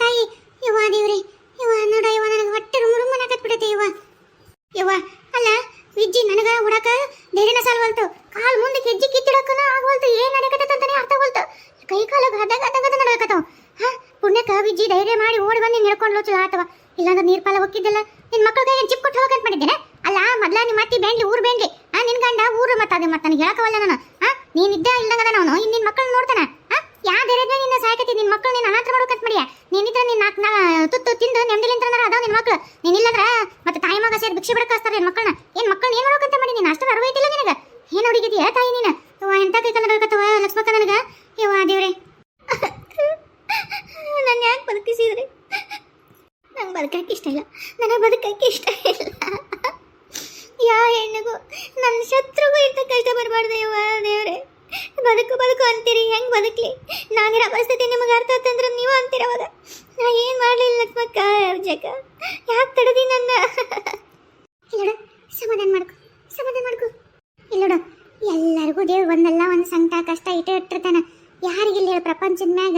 ತಾಯಿ. ಯವ್ವ ದೇವ್ರಿ, ಯವ್ವ ನೋಡ ಯವ್ವ, ನನಗೆ ಹೊಟ್ಟೆ ರುಮ್ ಅನ್ನಕತ್ಬಿಡೈತೆ ಯವ್ವ. ಯವ್ವ ಅಲ್ಲ ವಿಜ್ಜಿ, ನನಗ ಹೊಡಕ ಧೈರ್ಯನ ಸಾಲ್ವಲ್ತು, ಕಾಲ್ ಮುಂದಕ್ಕೆ ಹೆಜ್ಜೆ ಕಿತ್ತಿಡಕನ ಆಗವಲ್ತು, ಏನ್ ನಡಕತ್ತಂತಾನೆ ಅರ್ಥ ಆಗವಲ್ತು, ಕೈ ಕಾಲು ಗದ ನಡಕತ್ತವ. ಹಾ ಪುಣ್ಯಕ್ಕ ವಿಜ್ಜಿ ಧೈರ್ಯ ಮಾಡಿ ಓಡಿ ಬಂದು ನಿಡ್ಕೊಂಡು ಚಲೋ ಆತವ, ಇಲ್ಲಾಂದ್ರೆ ನೀರ್ ಪಾಲ ಹೋಗಿದ್ದಲ್ಲ. ನಿನ್ ಮಕ್ಕಳ ಕೈ ಚಿಪ್ ಕೊಟ್ಟು ಹೋಗಂತ ಮಾಡಿದ್ದೇನೆ. ಅಲ್ಲ ಮೊದ್ಲ ನಿಮ್ಮ ಅತ್ತಿ ಬೇಂಡ್ಲಿ ಊರ್ ಬೇಂಡ್ಲಿ, ನಿನ್ ಗಂಡ ಊರು ಮತ್ತೆ ಅದೇ ಮತ್ತೆ ನನಗೆ ಹೇಳಕವಲ್ಲ ನಾನು. ನೀನಿದ್ದ ಇಲ್ಲಂಗದ ನಾನು ಇನ್ ನಿನ್ ಮಕ್ಕಳನ್ನ ನೋಡ್ತಾನ. ಯಾ ಧೈರ್ಯದ ನಿನ್ನ ಸಾಯ್ಕತಿ, ನಿನ್ ಮಕ್ಕಳು ನೀನ್ ಅನಾಥ ಮಾಡ್ಬೇಕಂತ ಮಾಡಿಯ. ನೀನಿದ್ರ ನಿನ್ ತುತ್ತು ತಿಂದು ನೆಮ್ಮದಿಲಿಂತ ಅದಾವ ನಿನ್ ಮಕ್ಳು. ನೀನಿಲ್ಲಂದ್ರ ಮತ್ತೆ ತಾಯಿ ಮಗ ಸೇರಿ ಭಿಕ್ಷೆ ಬಿಡಕಾಸ್ತಾರ ನಿನ್ ಮಕ್ಕಳನ್ನ. ಏನ್ ಮಕ್ಕಳನ್ನ ಏನ್ ಮಾಡ್ಬೇಕಂತ ಮಾಡಿ ನೀನ್ ಅಷ್ಟು ಅರಿವೈತಿಲ್ಲ ನಿನಗ. ಏನ್ ಹುಡುಗಿದೀಯ ತಾಯಿ ನೀನು? ಎಂತ ಕೈ ಕಲ್ಲ ನಡ್ಕತ್ತವ ಲಕ್ಷ್ಮಕ್ಕ ನನಗ. ಯವ್ವ ದೇವ್ರೆ, ನನ್ನ ಯಾಕೆ ಬದುಕಿಸಿದ್ರಿ? ನಂಗೆ ಬದುಕಕ್ಕೆ ಇಷ್ಟ ಇಲ್ಲ, ನನಗೆ ಬದುಕಕ್ಕೆ ಇಷ್ಟ ಇಲ್ಲ. ಯಾವ ಹೆಣ್ಣಿಗೂ ನನ್ನ ಶತ್ರುಗೂ ಇಂಥ ಕಷ್ಟ ಬರಬಾರ್ದು ಯವ್ವ ದೇವ್ರೆ. ಬದುಕು ಅಂತೀರಿ, ಹೆಂಗೆ ಬದುಕಲಿ? ನಾನಿರೋ ಪರಿಸ್ಥಿತಿ ನಿಮಗೆ ಅರ್ಥ ಆತಂದ್ರೆ ನೀವು ಅಂತೀರವಾಗ. ನಾ ಏನು ಮಾಡಲಿಲ್ಲ ಲಕ್ಷ್ಮಕ್ಕ, ಜಗ ಯಾಕೆ ತಡದಿ ನನ್ನ? ಇಲ್ಲೋಡ, ಸಮಾಧಾನ ಮಾಡ್ಕೊ. ಇಲ್ಲೋಡ, ಎಲ್ಲರಿಗೂ ದೇವ್ರು ಒಂದಲ್ಲ ಒಂದು ಸಂಕಟ ಕಷ್ಟ ಇಟ್ಟಿರ್ತಾನ. ಯಾರಿಗಿಲ್ಲ ಹೇಳ ಪ್ರಪಂಚದ ಮ್ಯಾಗ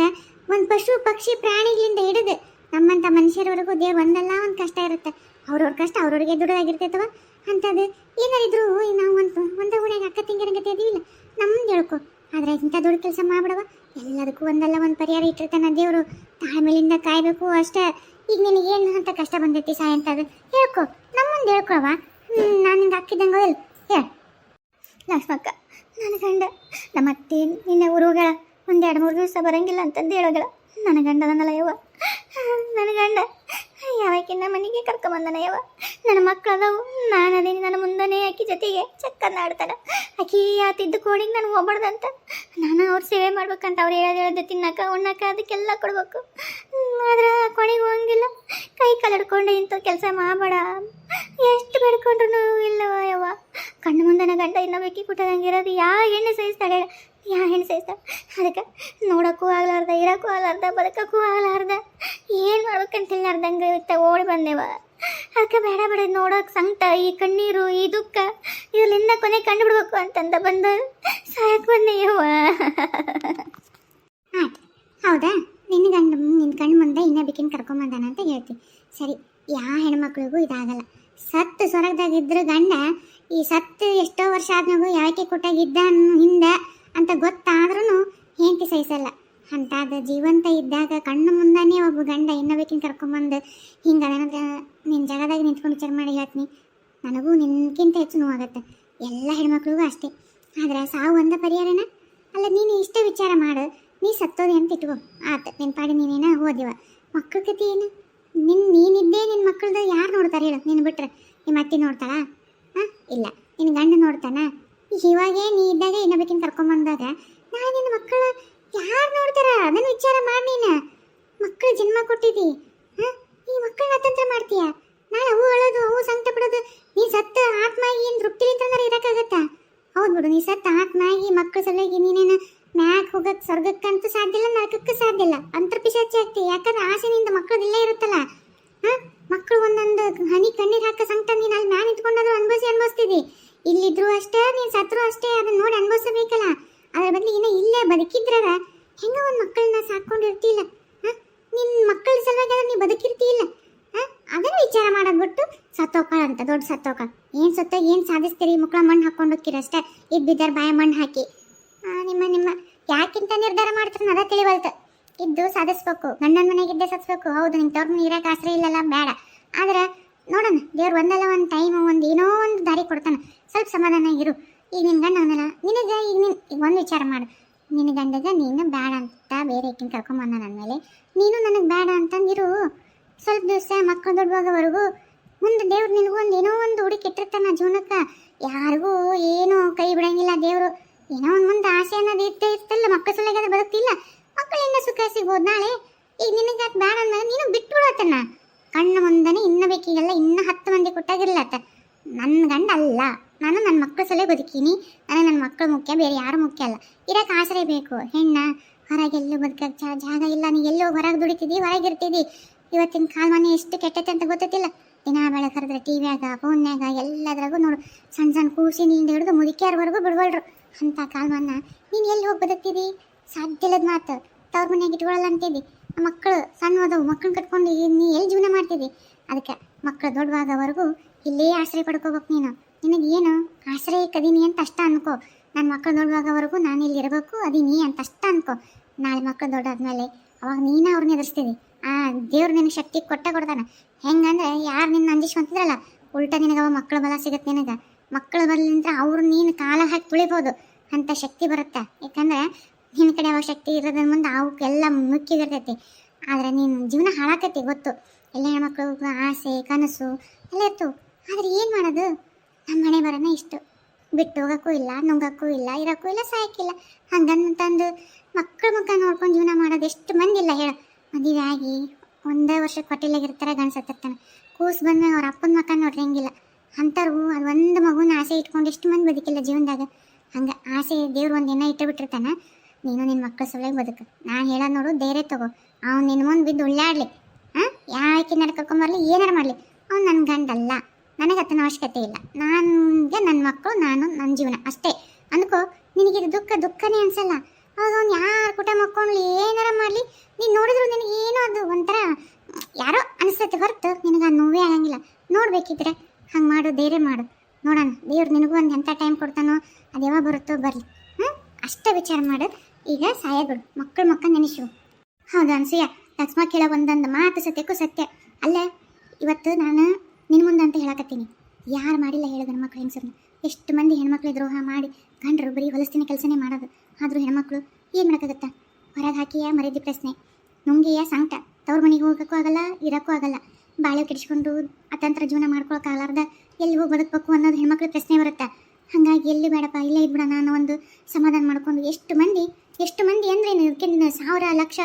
ಒಂದು ಪಶು ಪಕ್ಷಿ ಪ್ರಾಣಿಗಳಿಂದ ಹಿಡಿದು ನಮ್ಮಂಥ ಮನುಷ್ಯರವರೆಗೂ ದೇವ್ರು ಒಂದಲ್ಲ ಒಂದು ಕಷ್ಟ ಇರುತ್ತೆ. ಅವ್ರವ್ರ ಕಷ್ಟ ಅವ್ರವ್ರಿಗೆ ದುಡ್ಡಾಗಿರ್ತೈತವ. ಅಂಥದ್ದು ಏನಾರಿದ್ರು ನಾವು ಒಂದ ಓಣ್ಯಾಗ ಅಕ್ಕ ತಿಂಗರ ಗತಿ ಅದಿಲ್ಲ, ನಮ್ದು ಹೇಳ್ಕೊ. ಆದರೆ ಇಂಥ ದೊಡ್ಡ ಕೆಲಸ ಮಾಡ್ಬಿಡವ. ಎಲ್ಲದಕ್ಕೂ ಒಂದಲ್ಲ ಒಂದು ಪರಿಹಾರ ಇಟ್ಟಿರ್ತಾನೆ ದೇವರು. ತಾಳ್ಮೆಯಿಂದ ಕಾಯಬೇಕು ಅಷ್ಟೇ. ಈಗ ನಿನಗೇನು ಅಂತ ಕಷ್ಟ ಬಂದೈತಿ ಸಾಯಂತದು ಹೇಳ್ಕೊ, ನಮ್ಮ ಮುಂದೆ ಹೇಳ್ಕೊವ. ನಾನು ನಿಂಗೆ ಹಾಕಿದ್ದಂಗೆ ಇಲ್ಲ ಹೇಳ ಲಕ್ಷ್ಮಕ್ಕ. ನನ್ನ ಗಂಡ ನಮ್ಮ ಅತ್ತೆ ನಿನ್ನೆ ಊರುಗಳ ಒಂದು 2-3 ದಿವಸ ಬರಂಗಿಲ್ಲ ಅಂತಂದು ಹೇಳೋಗಳ. ನನ್ನ ಗಂಡ ಅದನ್ನಲ್ಲ ಯವ್ವ, ನನ್ನ ಗಂಡ ಯಾವಕ್ಕಿನ್ನ ಮನೆಗೆ ಕರ್ಕೊಂಬಂದನ ಯವ್ವ. ನನ್ನ ಮಕ್ಕಳು ಅದಾವು, ನಾನು ಅದೇನಿ ನನ್ನ ಮುಂದನೇ ಆಕಿ ಜೊತೆಗೆ ಚಕ್ಕನ್ನ ಆಡ್ತಾನೆ. ಆಕಿ ಆತಿದ್ದು ಕೋಡಿಗೆ ನಾನು ಹೋಗ್ಬಾರ್ದಂತ, ನಾನು ಅವ್ರ ಸೇವೆ ಮಾಡ್ಬೇಕಂತ ಅವ್ರು ಹೇಳೋದು ತಿನ್ನಕ ಉಣ್ಣಕ ಅದಕ್ಕೆಲ್ಲ ಕೊಡ್ಬೇಕು. ಆದ್ರೆ ಕೊನೆಗೆ ಹೋಗಂಗಿಲ್ಲ. ಕೈ ಕಾಲಿಡ್ಕೊಂಡು ಇಂಥ ಕೆಲಸ ಮಾಡಬೇಡ, ಎಷ್ಟು ಬೇಡ್ಕೊಂಡ್ರು ಇಲ್ಲವ ಯವ್ವ. ಕಣ್ಣು ಮುಂದನ ಗಂಡ ಇನ್ನೊಬ್ಬಕ್ಕಿ ಕುಟ್ಟದಂಗಿರೋದು ಯಾವ ಹೆಣ್ಣು ಸಹಿಸ್ತಾಳೆ? ಅದಕ್ಕೆ ನೋಡೋಕ್ಕೂ ಆಗ್ಲಾರ್ದ, ಇರೋಕ್ಕೂ ಆಗ್ಲಾರ್ದ, ಬದುಕಕ್ಕೂ ಆಗ್ಲಾರ್ದ, ಏನು ಮಾಡ್ಬೇಕಂತ ಇಲ್ಲಾರ್ದಂಗೆ ಓಡಿ ಬಂದೆವ. ಅದಕ್ಕೆ ಬೇಡ ನೋಡೋಕೆ ಸಂಕಟ, ಈ ಕಣ್ಣೀರು, ಈ ದುಃಖ ಇದರಿಂದ ಕೊನೆ ಕಂಡು ಬಿಡ್ಬೇಕು ಅಂತಂದ ಬಂದು ಸಾಯಕ್ಕೆ ಬಂದೆಯವ್ವ. ಆಯ್ತು, ಹೌದಾ? ನಿನ್ನ ಕಣ್ಣು ಮುಂದೆ ಇನ್ನೊಬ್ಬಕಿನ ಕರ್ಕೊಂಬಂದಾನ ಅಂತ ಹೇಳ್ತಿ. ಸರಿ, ಯಾವ ಹೆಣ್ಮಕ್ಳಿಗೂ ಇದಾಗಲ್ಲ. ಸತ್ತು ಸ್ವರ್ಗದಾಗಿದ್ರು ಗಂಡ ಈ ಸತ್ತು ಎಷ್ಟೋ ವರ್ಷ ಆದ್ಮೇಗೂ ಯಾಕೆ ಕೊಟ್ಟಾಗಿದ್ದ ಹಿಂದೆ ಅಂತ ಗೊತ್ತಾದ್ರೂ ಹೆಂಡತಿ ಸಹಿಸಲ್ಲ. ಅಂತಾದ ಜೀವಂತ ಇದ್ದಾಗ ಕಣ್ಣು ಮುಂದಾನೆ ಒಬ್ಬ ಗಂಡ ಇನ್ನೊಬ್ಬಕಿನ ಕರ್ಕೊಂಬಂದು ಹಿಂಗೆ ನನಗೆ ನಿನ್ನ ಜಾಗದಾಗ ನಿಂತ್ಕೊಂಡು ವಿಚಾರ ಮಾಡಿ ಹೇಳ್ತೀನಿ, ನನಗೂ ನಿನ್ಕಿಂತ ಹೆಚ್ಚು ನೋವಾಗತ್ತೆ. ಎಲ್ಲ ಹೆಣ್ಮಕ್ಳಿಗೂ ಅಷ್ಟೇ. ಆದ್ರೆ ಸಾವು ಒಂದ ಪರಿಹಾರನ ಅಲ್ಲ. ನೀನು ಇಷ್ಟ ವಿಚಾರ ಮಾಡು, ನೀ ಸತ್ತೋದೆ ಅಂತ ಇಟ್ಕೋ, ಆತ ನಿನ್ನ ಪಾಡಿ ನೀನೇನ ಹೋದಿವ. ಮಕ್ಕಳ ಕತೆ ಏನು? ನೀನಿದ್ದೇ ನಿನ್ನ ಮಕ್ಕಳದ ಯಾರು ನೋಡ್ತಾರೆ ಹೇಳು? ನೀನು ಬಿಟ್ರೆ ನಿಮ್ಮ ಅತ್ತಿ ನೋಡ್ತಾಳಾ? ಇಲ್ಲ. ನಿನ್ನ ಗಂಡ ನೋಡ್ತಾನ? ಇವಾಗೇ ನೀ ಇದ್ದಾಗ ಇನ್ನೊಬ್ಬಕಿನ ಕರ್ಕೊಂಬಂದಾಗ ನಾಳೆ ನಿನ್ನ ಮಕ್ಕಳು ಯಾರು ನೋಡ್ತಾರ? ಅದನ್ನು ವಿಚಾರ ಮಾಡಿ. ನೀನು ಮಕ್ಕಳು ಜನ್ಮ ಕೊಟ್ಟಿದ್ದಿ, ಈ ಮಕ್ಕಳನ್ನ ಅತಂತ್ರ ಮಾಡ್ತೀಯ. ನಾಳೆ ಅವು ಅಳೋದು, ಅವು ಸಂಕಟ ಪಡೋದು. ನೀ ಸತ್ತ ಆತ್ಮ ಆಗಿ ಏನು ತೃಪ್ತಿ ಅಂತಂದ್ರೆ ಇರೋಕ್ಕಾಗತ್ತಾ? ಹೌದು ಬಿಡು, ನೀ ಸತ್ತ ಆತ್ಮ ಆಗಿ ಮಕ್ಕಳ ಸಲುವಾಗಿ ನೀನೇನು ಮ್ಯಾಕ್ ಹೋಗಕ್ಕೆ ಸ್ವರ್ಗಕ್ಕಂತೂ ಸಾಧ್ಯ ಇಲ್ಲ, ನರಕಕ್ಕೂ ಸಾಧ್ಯ ಇಲ್ಲ, ಅಂತರ್ಪಿಶಾಚಿ ಆಗ್ತೀವಿ. ಯಾಕಂದ್ರೆ ಆಸೆನಿಂದ ಮಕ್ಕಳದಿಲ್ಲೇ ಇರುತ್ತಲ್ಲ. ಮಕ್ಕಳು ಒಂದೊಂದು ಹನಿ ಕಣ್ಣೀರು ಹಾಕೋ ಸಂಕಟ ನೀನು ಅಲ್ಲಿ ಮ್ಯಾನ್ ನಿಂತ್ಕೊಂಡಾದ್ರೂ ಅನುಭವಿಸ್ತಿದ್ದಿ. ಇಲ್ಲಿದ್ರು ಅಷ್ಟೇ, ನೀನು ಸತ್ರು ಅಷ್ಟೇ, ಅದನ್ನ ನೋಡಿ ಅನುಭವಿಸಬೇಕಲ್ಲ. ಅದ್ರ ಬದಲು ಇನ್ನು ಇಲ್ಲೇ ಬದುಕಿದ್ರಾಗ ಹೆಂಗ ಒಂದು ಮಕ್ಕಳನ್ನ ಸಾಕೊಂಡಿರ್ತಿಲ್ಲ. ನಿನ್ನ ಮಕ್ಕಳ ಸಲುವಾಗಿ ನೀ ಬದುಕಿರ್ತಿಲ್ಲ. ಅದನ್ನು ವಿಚಾರ ಮಾಡೋದು ಬಿಟ್ಟು ಸತ್ತೋಕಾಳ ಅಂತ ದೊಡ್ಡ ಸತ್ತೋಕಾಳ. ಏನು ಸತ್ತ ಏನು ಸಾಧಿಸ್ತೀರಿ? ಮಕ್ಕಳ ಮಣ್ಣು ಹಾಕೊಂಡು ಹೋಗ್ತೀರ ಅಷ್ಟೇ. ಇದ್ದಿದ್ದಾರ ಬಾಯ ಮಣ್ಣು ಹಾಕಿ ನಿಮ್ಮ ಯಾಕಿಂತ ನಿರ್ಧಾರ ಮಾಡ್ತಾರೆ ಅದ ತಿಳಿವಲ್ತು. ಇದ್ದು ಸಾಧಿಸ್ಬೇಕು, ಗಂಡನ ಮನೆಗಿದ್ದೇ ಸತ್ಸ್ಬೇಕು. ಹೌದು, ನಿಂಗೆ ತವ್ರ ಇರಕ್ಕೆ ಆಸರೆ ಇಲ್ಲಲ್ಲ, ಬೇಡ. ಆದ್ರೆ ನೋಡೋಣ, ದೇವ್ರು ಒಂದಲ್ಲ ಒಂದು ಟೈಮು ಏನೋ ಒಂದು ದಾರಿ ಕೊಡ್ತಾನೆ. ಸ್ವಲ್ಪ ಸಮಾಧಾನ ಇರು. ಈಗ ನಿನ್ನ ಗಂಡ ಅವನಲ್ಲ, ನಿನಗೆ ಈಗ ಒಂದು ವಿಚಾರ ಮಾಡು. ನಿನ್ನ ಗಂಡಗ ನೀನು ಬೇಡ ಅಂತ ಬೇರೆ ಏಕಿನ ಕರ್ಕೊಂಬಂದ ನನ್ನ ಮೇಲೆ, ನೀನು ನನಗೆ ಬೇಡ ಅಂತಂದಿರು. ಸ್ವಲ್ಪ ದಿವಸ ಮಕ್ಕಳು ದೊಡ್ಡವಾಗವರೆಗೂ ಮುಂದೆ ದೇವ್ರು ನಿನಗೂ ಏನೋ ಒಂದು ಹುಡುಕಿ ಇಟ್ಟಿರ್ತಾನ ಜೀವನಕ್ಕೆ. ಯಾರಿಗೂ ಏನೂ ಕೈ ಬಿಡಂಗಿಲ್ಲ ದೇವರು. ಏನೋ ಒಂದು ಮುಂದೆ ಆಸೆ ಅನ್ನೋದು ಇರ್ತಲ್ಲ. ಮಕ್ಕಳ ಸಲುವಾಗಿ ಬದುಕ್ತಿಲ್ಲ, ಮಕ್ಕಳಿಂದ ಸುಖ ಸಿಗ್ಬೋದು ನಾಳೆ. ಈಗ ನಿನಗೆ ಬೇಡ ಅಂದಾಗ ನೀನು ಬಿಟ್ಟು ಬಿಡೋತನ್ನ. ಕಣ್ಣು ಮುಂದನೆ ಇನ್ನಬೇಕೀಗಲ್ಲ, ಇನ್ನೂ 10 ಮಂದಿ ಕೊಟ್ಟಾಗಿರ್ಲತ್ತ. ನನ್ನ ಗಂಡ ಅಲ್ಲ, ನಾನು ನನ್ನ ಮಕ್ಕಳ ಸಲೇ ಬದುಕೀನಿ. ನನಗೆ ನನ್ನ ಮಕ್ಕಳು ಮುಖ್ಯ, ಬೇರೆ ಯಾರು ಮುಖ್ಯ ಅಲ್ಲ. ಇರಕ್ಕೆ ಆಸರೆ ಬೇಕು. ಹೆಣ್ಣ ಹೊರಗೆಲ್ಲೂ ಬದುಕಕ್ಕೆ ಜಾಗ ಇಲ್ಲ. ನೀ ಎಲ್ಲೋ ಹೊರಗೆ ದುಡಿತಿದ್ದಿ, ಹೊರಗಿರ್ತಿದ್ದಿ. ಇವತ್ತಿನ ಕಾಲಮಾನ ಎಷ್ಟು ಕೆಟ್ಟೈತೆ ಅಂತ ಗೊತ್ತಿಲ್ಲ. ದಿನ ಬೆಳಕರಿದ್ರೆ ಟಿವಿಯಾಗ, ಫೋನ್ಯಾಗ, ಎಲ್ಲದ್ರಾಗೂ ನೋಡು. ಸಣ್ಣ ಸಣ್ಣ ಕೂಸಿನಿಂದ ಹಿಡಿದು ಮುದುಕಿಯಾರವರೆಗೂ ಬಿಡ್ಬಲ್ರು. ಅಂಥ ಕಾಲಮಾನ ನೀನು ಎಲ್ಲಿ ಹೋಗಿ ಬದುಕ್ತಿದ್ದಿ? ಸಾಧ್ಯ ಇಲ್ಲದ ಮಾತು. ತವ್ರ ಮನೆಯಾಗ ಇಟ್ಕೊಳ್ಳಲ್ಲ ಅಂತಿದ್ದಿ. ಮಕ್ಕಳು ಸಣ್ಣ ಹೋದವು, ಮಕ್ಕಳನ್ನ ಕಟ್ಕೊಂಡು ನೀ ಎಲ್ಲಿ ಜೀವನ ಮಾಡ್ತಿದ್ದಿ? ಅದಕ್ಕೆ ಮಕ್ಕಳು ದೊಡ್ಡವಾಗವರೆಗೂ ಇಲ್ಲೇ ಆಶ್ರಯ ಪಡ್ಕೋಬೇಕು. ನಿನಗೆ ಏನು ಆಶ್ರಯ ಕದೀನಿ ಅಂತ ಅಷ್ಟ ಅನ್ಕೋ. ನನ್ನ ಮಕ್ಕಳು ದೊಡ್ಡವಾಗವರೆಗೂ ನಾನು ಇಲ್ಲಿ ಇರಬೇಕು ಅದೀನಿ ಅಂತ ಅಷ್ಟ ಅನ್ಕೋ. ನಾಳೆ ಮಕ್ಕಳು ದೊಡ್ಡಾದ್ಮೇಲೆ ಅವಾಗ ನೀನು ಅವ್ರನ್ನ ಎದುರಿಸ್ತೀವಿ. ದೇವ್ರು ನಿನಗೆ ಶಕ್ತಿ ಕೊಡ್ತಾನೆ. ಹೆಂಗಂದ್ರೆ ಯಾರು ನಿನ್ನ ಅಂಜಿಸ್ಕೊಂತಿದ್ರಲ್ಲ, ಉಲ್ಟಾ ನಿನಗೆ ಅವ ಮಕ್ಕಳ ಬಲ ಸಿಗುತ್ತೆ. ನಿನಗೆ ಮಕ್ಕಳ ಬರಲಿಂದ ಅವ್ರು ನೀನು ಕಾಲ ಹಾಕಿ ತುಳಿಬೋದು ಅಂತ ಶಕ್ತಿ ಬರುತ್ತೆ. ಯಾಕಂದ್ರೆ ನಿನ್ನ ಕಡೆ ಅವಾಗ ಶಕ್ತಿ ಇರೋದ್ರ ಮುಂದೆ ಅವಕ್ಕೆಲ್ಲ ಮುಖ್ಯವಿರ್ತೈತಿ. ಆದರೆ ನೀನು ಜೀವನ ಹಾಳಾಕತಿ ಗೊತ್ತು. ಎಲ್ಲ ಹೆಣ್ಮಕ್ಳು ಆಸೆ ಕನಸು ಎಲ್ಲ ಇರ್ತವೆ. ಆದರೆ ಏನು ಮಾಡೋದು? ನಮ್ಮ ಮನೆ ಬರೋಣ ಇಷ್ಟು, ಬಿಟ್ಟು ಹೋಗೋಕ್ಕೂ ಇಲ್ಲ, ನುಂಗಕ್ಕೂ ಇಲ್ಲ, ಇರೋಕ್ಕೂ ಇಲ್ಲ, ಸಾಯಕ್ಕಿಲ್ಲ. ಹಂಗಂತಂದು ಮಕ್ಕಳ ಮುಖ ನೋಡ್ಕೊಂಡು ಜೀವನ ಮಾಡೋದು ಎಷ್ಟು ಮಂದಿ ಇಲ್ಲ ಹೇಳ. ಮದುವೆ ಆಗಿ ಒಂದೇ ವರ್ಷ ಕೊಟ್ಟಿಲಾಗಿರ್ತಾರೆ, ಗಂಡಸತ್ತಿರ್ತಾನೆ. ಕೂಸು ಬಂದ್ಮೇಲೆ ಅವ್ರ ಅಪ್ಪನ ಮುಖ ನೋಡ್ರಿ ಹೆಂಗಿಲ್ಲ. ಅಂಥವ್ರು ಅದು ಒಂದು ಮಗುನ ಆಸೆ ಇಟ್ಕೊಂಡು ಎಷ್ಟು ಮಂದಿ ಬದುಕಿಲ್ಲ ಜೀವನದಾಗ. ಹಂಗೆ ಆಸೆ ದೇವ್ರು ಒಂದು ದಿನ ಇಟ್ಟು ಬಿಟ್ಟಿರ್ತಾನೆ. ನೀನು ನಿನ್ನ ಮಕ್ಕಳ ಸಲುವಾಗಿ ಬದುಕು. ನಾನು ಹೇಳೋದು ನೋಡು, ಧೈರ್ಯ ತಗೋ. ಅವ್ನು ನಿನ್ನ ಮುಂದೆ ಬಿದ್ದು ಉಳ್ಳಾಡ್ಲಿ, ಯಾಕೆ ನಡ್ಕೊಂಬರ್ಲಿ, ಏನಾರು ಮಾಡಲಿ, ಅವ್ನು ನನ್ನ ಗಂಡಲ್ಲ. ನನಗೆ ಅತನ ಅವಶ್ಯಕತೆ ಇಲ್ಲ. ನನಗೆ ನನ್ನ ಮಕ್ಕಳು, ನಾನು ನನ್ನ ಜೀವನ ಅಷ್ಟೇ ಅಂದ್ಕೋ. ನಿನಗಿದು ದುಃಖನೇ ಅನ್ಸಲ್ಲ. ಅವಾಗ ಅವ್ನು ಯಾರು ಕುಟ ಮಕ್ಕೊಂಡ್ಲಿ ಏನಾರ ಮಾಡಲಿ, ನೀನು ನೋಡಿದ್ರು ನಿನಗೆ ಏನೋ ಅದು ಒಂಥರ ಯಾರೋ ಅನಿಸ್ತೈತೆ ಹೊರತು ನಿನಗೆ ಆ ನೋವೇ ಆಗಂಗಿಲ್ಲ. ನೋಡ್ಬೇಕಿದ್ರೆ ಹಂಗೆ ಮಾಡು, ಧೈರ್ಯ ಮಾಡು. ನೋಡೋಣ, ದೇವ್ರು ನಿನಗೂ ಒಂದು ಎಂಥ ಟೈಮ್ ಕೊಡ್ತಾನೋ, ಅದು ಯಾವಾಗ ಬರುತ್ತೋ ಬರಲಿ. ಅಷ್ಟೇ ವಿಚಾರ ಮಾಡು. ಈಗ ಸಾಯಗಳು ಮಕ್ಕಳು ನೆನೆಸು. ಹೌದು ಅನ್ಸೂಯ, ಲಕ್ಷ್ಮ ಕೇಳೋ ಒಂದೊಂದು ಮಾತು ಸತ್ಯಕ್ಕೂ ಸತ್ಯ. ಅಲ್ಲೇ ಇವತ್ತು ನಾನು ನಿನ್ನ ಮುಂದೆ ಅಂತ ಹೇಳಕತ್ತೀನಿ, ಯಾರು ಮಾಡಿಲ್ಲ ಹೇಳು ಗಂಡು ಮಕ್ಳು ಹೆಂಗಸರನ್ನ. ಎಷ್ಟು ಮಂದಿ ಹೆಣ್ಮಕ್ಳು ದ್ರೋಹ ಮಾಡಿ ಗಂಡರು ಬರೀ ಹೊಲಸ್ತಿನ ಕೆಲಸನೇ ಮಾಡೋದು. ಆದರೂ ಹೆಣ್ಮಕ್ಳು ಏನು ಮಾಡೋಕ್ಕಾಗತ್ತಾ? ಹೊರಗೆ ಹಾಕಿಯ ಮರ್ಯಾದೆ ಪ್ರಶ್ನೆ, ನುಂಗಿಯ ಸಂಕಟ, ತವ್ರ ಮನೆಗೆ ಹೋಗೋಕ್ಕೂ ಆಗಲ್ಲ, ಇರೋಕ್ಕೂ ಆಗಲ್ಲ. ಬಾಳೆ ಕೆಡಿಸ್ಕೊಂಡು ಅತಂತ್ರ ಜೀವನ ಮಾಡ್ಕೊಳಕ್ಕಾಗಲಾರ್ದ ಎಲ್ಲಿ ಹೋಗಿ ಬದುಕಬೇಕು ಅನ್ನೋದು ಹೆಣ್ಮಕ್ಳು ಪ್ರಶ್ನೆ ಬರುತ್ತೆ. ಹಾಗಾಗಿ ಎಲ್ಲಿ ಬೇಡಪ್ಪ, ಇಲ್ಲೇ ಇದ್ಬಿಡೋಣ ಅನ್ನೋ ಒಂದು ಸಮಾಧಾನ ಮಾಡ್ಕೊಂಡು ಎಷ್ಟು ಮಂದಿ ಅಂದರೆ ಇದಕ್ಕಿಂತ 1000 ಲಕ್ಷ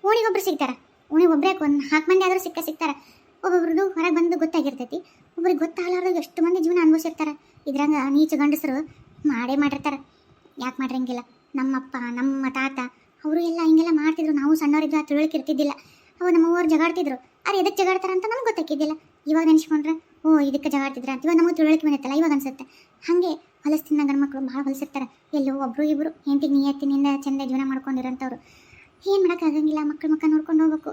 ಓಣಿಗೊಬ್ರು ಸಿಗ್ತಾರೆ. ಓಣಿಗೊಬ್ಬರೇ ಒಂದು 4 ಮಂದಿ ಆದರೂ ಸಿಗ್ತಾರೆ. ಒಬ್ಬೊಬ್ರದ್ದು ಹೊರಗೆ ಬಂದು ಗೊತ್ತಾಗಿರ್ತೈತಿ, ಒಬ್ರಿಗೆ ಗೊತ್ತಾಗಲಾರ್ದಾಗ ಎಷ್ಟು ಮಂದಿ ಜೀವನ ಅನುಭವಿಸಿರ್ತಾರೆ. ಇದ್ರಂಗೆ ನೀಚ ಗಂಡಸರು ಮಾಡಿರ್ತಾರೆ. ಯಾಕೆ ಮಾಡಿರಂಗಿಲ್ಲ? ನಮ್ಮಪ್ಪ ನಮ್ಮ ತಾತ ಅವರು ಎಲ್ಲ ಹಿಂಗೆಲ್ಲ ಮಾಡ್ತಿದ್ರು. ನಾವು ಸಣ್ಣವರಿದ್ದ ತಿಳುವಳಿಕೆ ಇರ್ತಿದ್ದಿಲ್ಲ. ಅವು ನಮ್ಮವ್ರು ಜಗಾಡ್ತಿದ್ರು. ಅವ್ರು ಎದಕ್ಕೆ ಜಗಾಡ್ತಾರೆ ಅಂತ ನಮ್ಗೆ ಗೊತ್ತಾಕಿದ್ದಿಲ್ಲ. ಇವಾಗ ನೆನೆಸ್ಕೊಂಡ್ರೆ ಇದಕ್ಕೆ ಜಗಾಡ್ತಿದ್ರ ಅಂತ ಇವಾಗ ನಮಗೆ ತಿಳುವಳಿಕೆ ಬಂದೈತಲ್ಲ, ಇವಾಗ ಅನ್ಸುತ್ತೆ. ಹಾಗೆ ಹೊಲಸ್ತಿನ ಗಂಡ್ಮಕ್ಳು ಭಾಳ ಹೊಲಸಿರ್ತಾರೆ. ಎಲ್ಲೋ ಒಬ್ಬರು ಇಬ್ಬರು ಹೆಂಡತಿಗೆ ನಿಯತ್ತಿನಿಂದ ಚೆಂದ ಜೀವನ ಮಾಡ್ಕೊಂಡಿರೋಂಥವ್ರು. ಏನು ಮಾಡೋಕ್ಕಾಗಂಗಿಲ್ಲ, ಮಕ್ಕಳು ನೋಡ್ಕೊಂಡು ಹೋಗ್ಬೇಕು.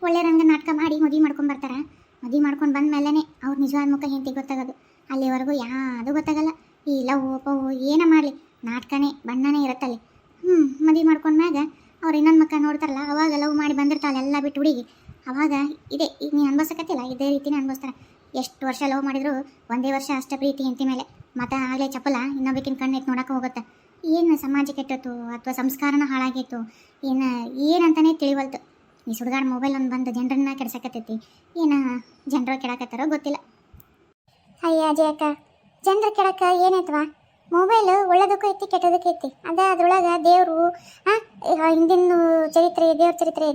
ಒಳ್ಳೆ ರಂಗ ನಾಟಕ ಮಾಡಿ ಮದುವೆ ಮಾಡ್ಕೊಂಡ್ಬರ್ತಾರೆ. ಮದುವೆ ಮಾಡ್ಕೊಂಡು ಬಂದಮೇಲೆ ಅವ್ರು ನಿಜವಾದ ಮುಖ ಹೆಂಡತಿಗೆ ಗೊತ್ತಾಗೋದು. ಅಲ್ಲಿವರೆಗೂ ಯಾವುದು ಗೊತ್ತಾಗಲ್ಲ. ಈ ಲವ್ ಪವು ಏನ ಮಾಡಲಿ ನಾಟಕನೇ ಬಣ್ಣನೇ ಇರುತ್ತಲ್ಲಿ. ಮದುವೆ ಮಾಡ್ಕೊಂಡ್ಮ್ಯಾಗ ಅವ್ರು ಇನ್ನೊಂದು ಮುಖ ನೋಡ್ತಾರಲ್ಲ, ಅವಾಗ ಲವ್ ಮಾಡಿ ಬಂದಿರ್ತಾಳೆ ಎಲ್ಲ ಬಿಟ್ಟು ಹುಡುಗಿ. ಅವಾಗ ಇದೆ ಈಗ ನೀನು ಅನ್ಭವಿಸಕತ್ತಿಲ್ಲ, ಇದೇ ರೀತಿನೇ ಅನ್ಭವಿಸ್ತಾರೆ. ಎಷ್ಟು ವರ್ಷ ಲವ್ ಮಾಡಿದ್ರು ಒಂದೇ ವರ್ಷ ಅಷ್ಟ ಪ್ರೀತಿ ಹೆಂಡತಿ ಮೇಲೆ. ಮತ್ತು ಆಗಲೇ ಚಪ್ಪಲ ಇನ್ನೊಬ್ಬಕಿನ ಕಣ್ಣೆತ್ತು ನೋಡೋಕೆ ಹೋಗುತ್ತೆ. ಏನು ಸಮಾಜ ಕೆಟ್ಟತ್ತು ಅಥವಾ ಸಂಸ್ಕಾರನ ಹಾಳಾಗಿತ್ತು ಏನಂತಾನೆ ತಿಳಿವಲ್ತು. ಈ ಸುಡುಗಾಡು ಮೊಬೈಲ್ ಒಂದು ಬಂದು ಜನರನ್ನ ಕೆಡ್ಸಕತ್ತೈತಿ. ಏನು ಜನರು ಕೆಡಕತ್ತಾರೋ ಗೊತ್ತಿಲ್ಲ. ಅಯ್ಯ ಅಕ್ಕ, ಜನರು ಕೆಡಕ ಏನೈತವಾ? ಮೊಬೈಲು ಒಳ್ಳೇದಕ್ಕೂ ಐತಿ ಕೆಟ್ಟದಕ್ಕೂ ಐತಿ. ಅದ್ರೊಳಗೆ ದೇವರು ಹಿಂದಿನ ಚರಿತ್ರೆ,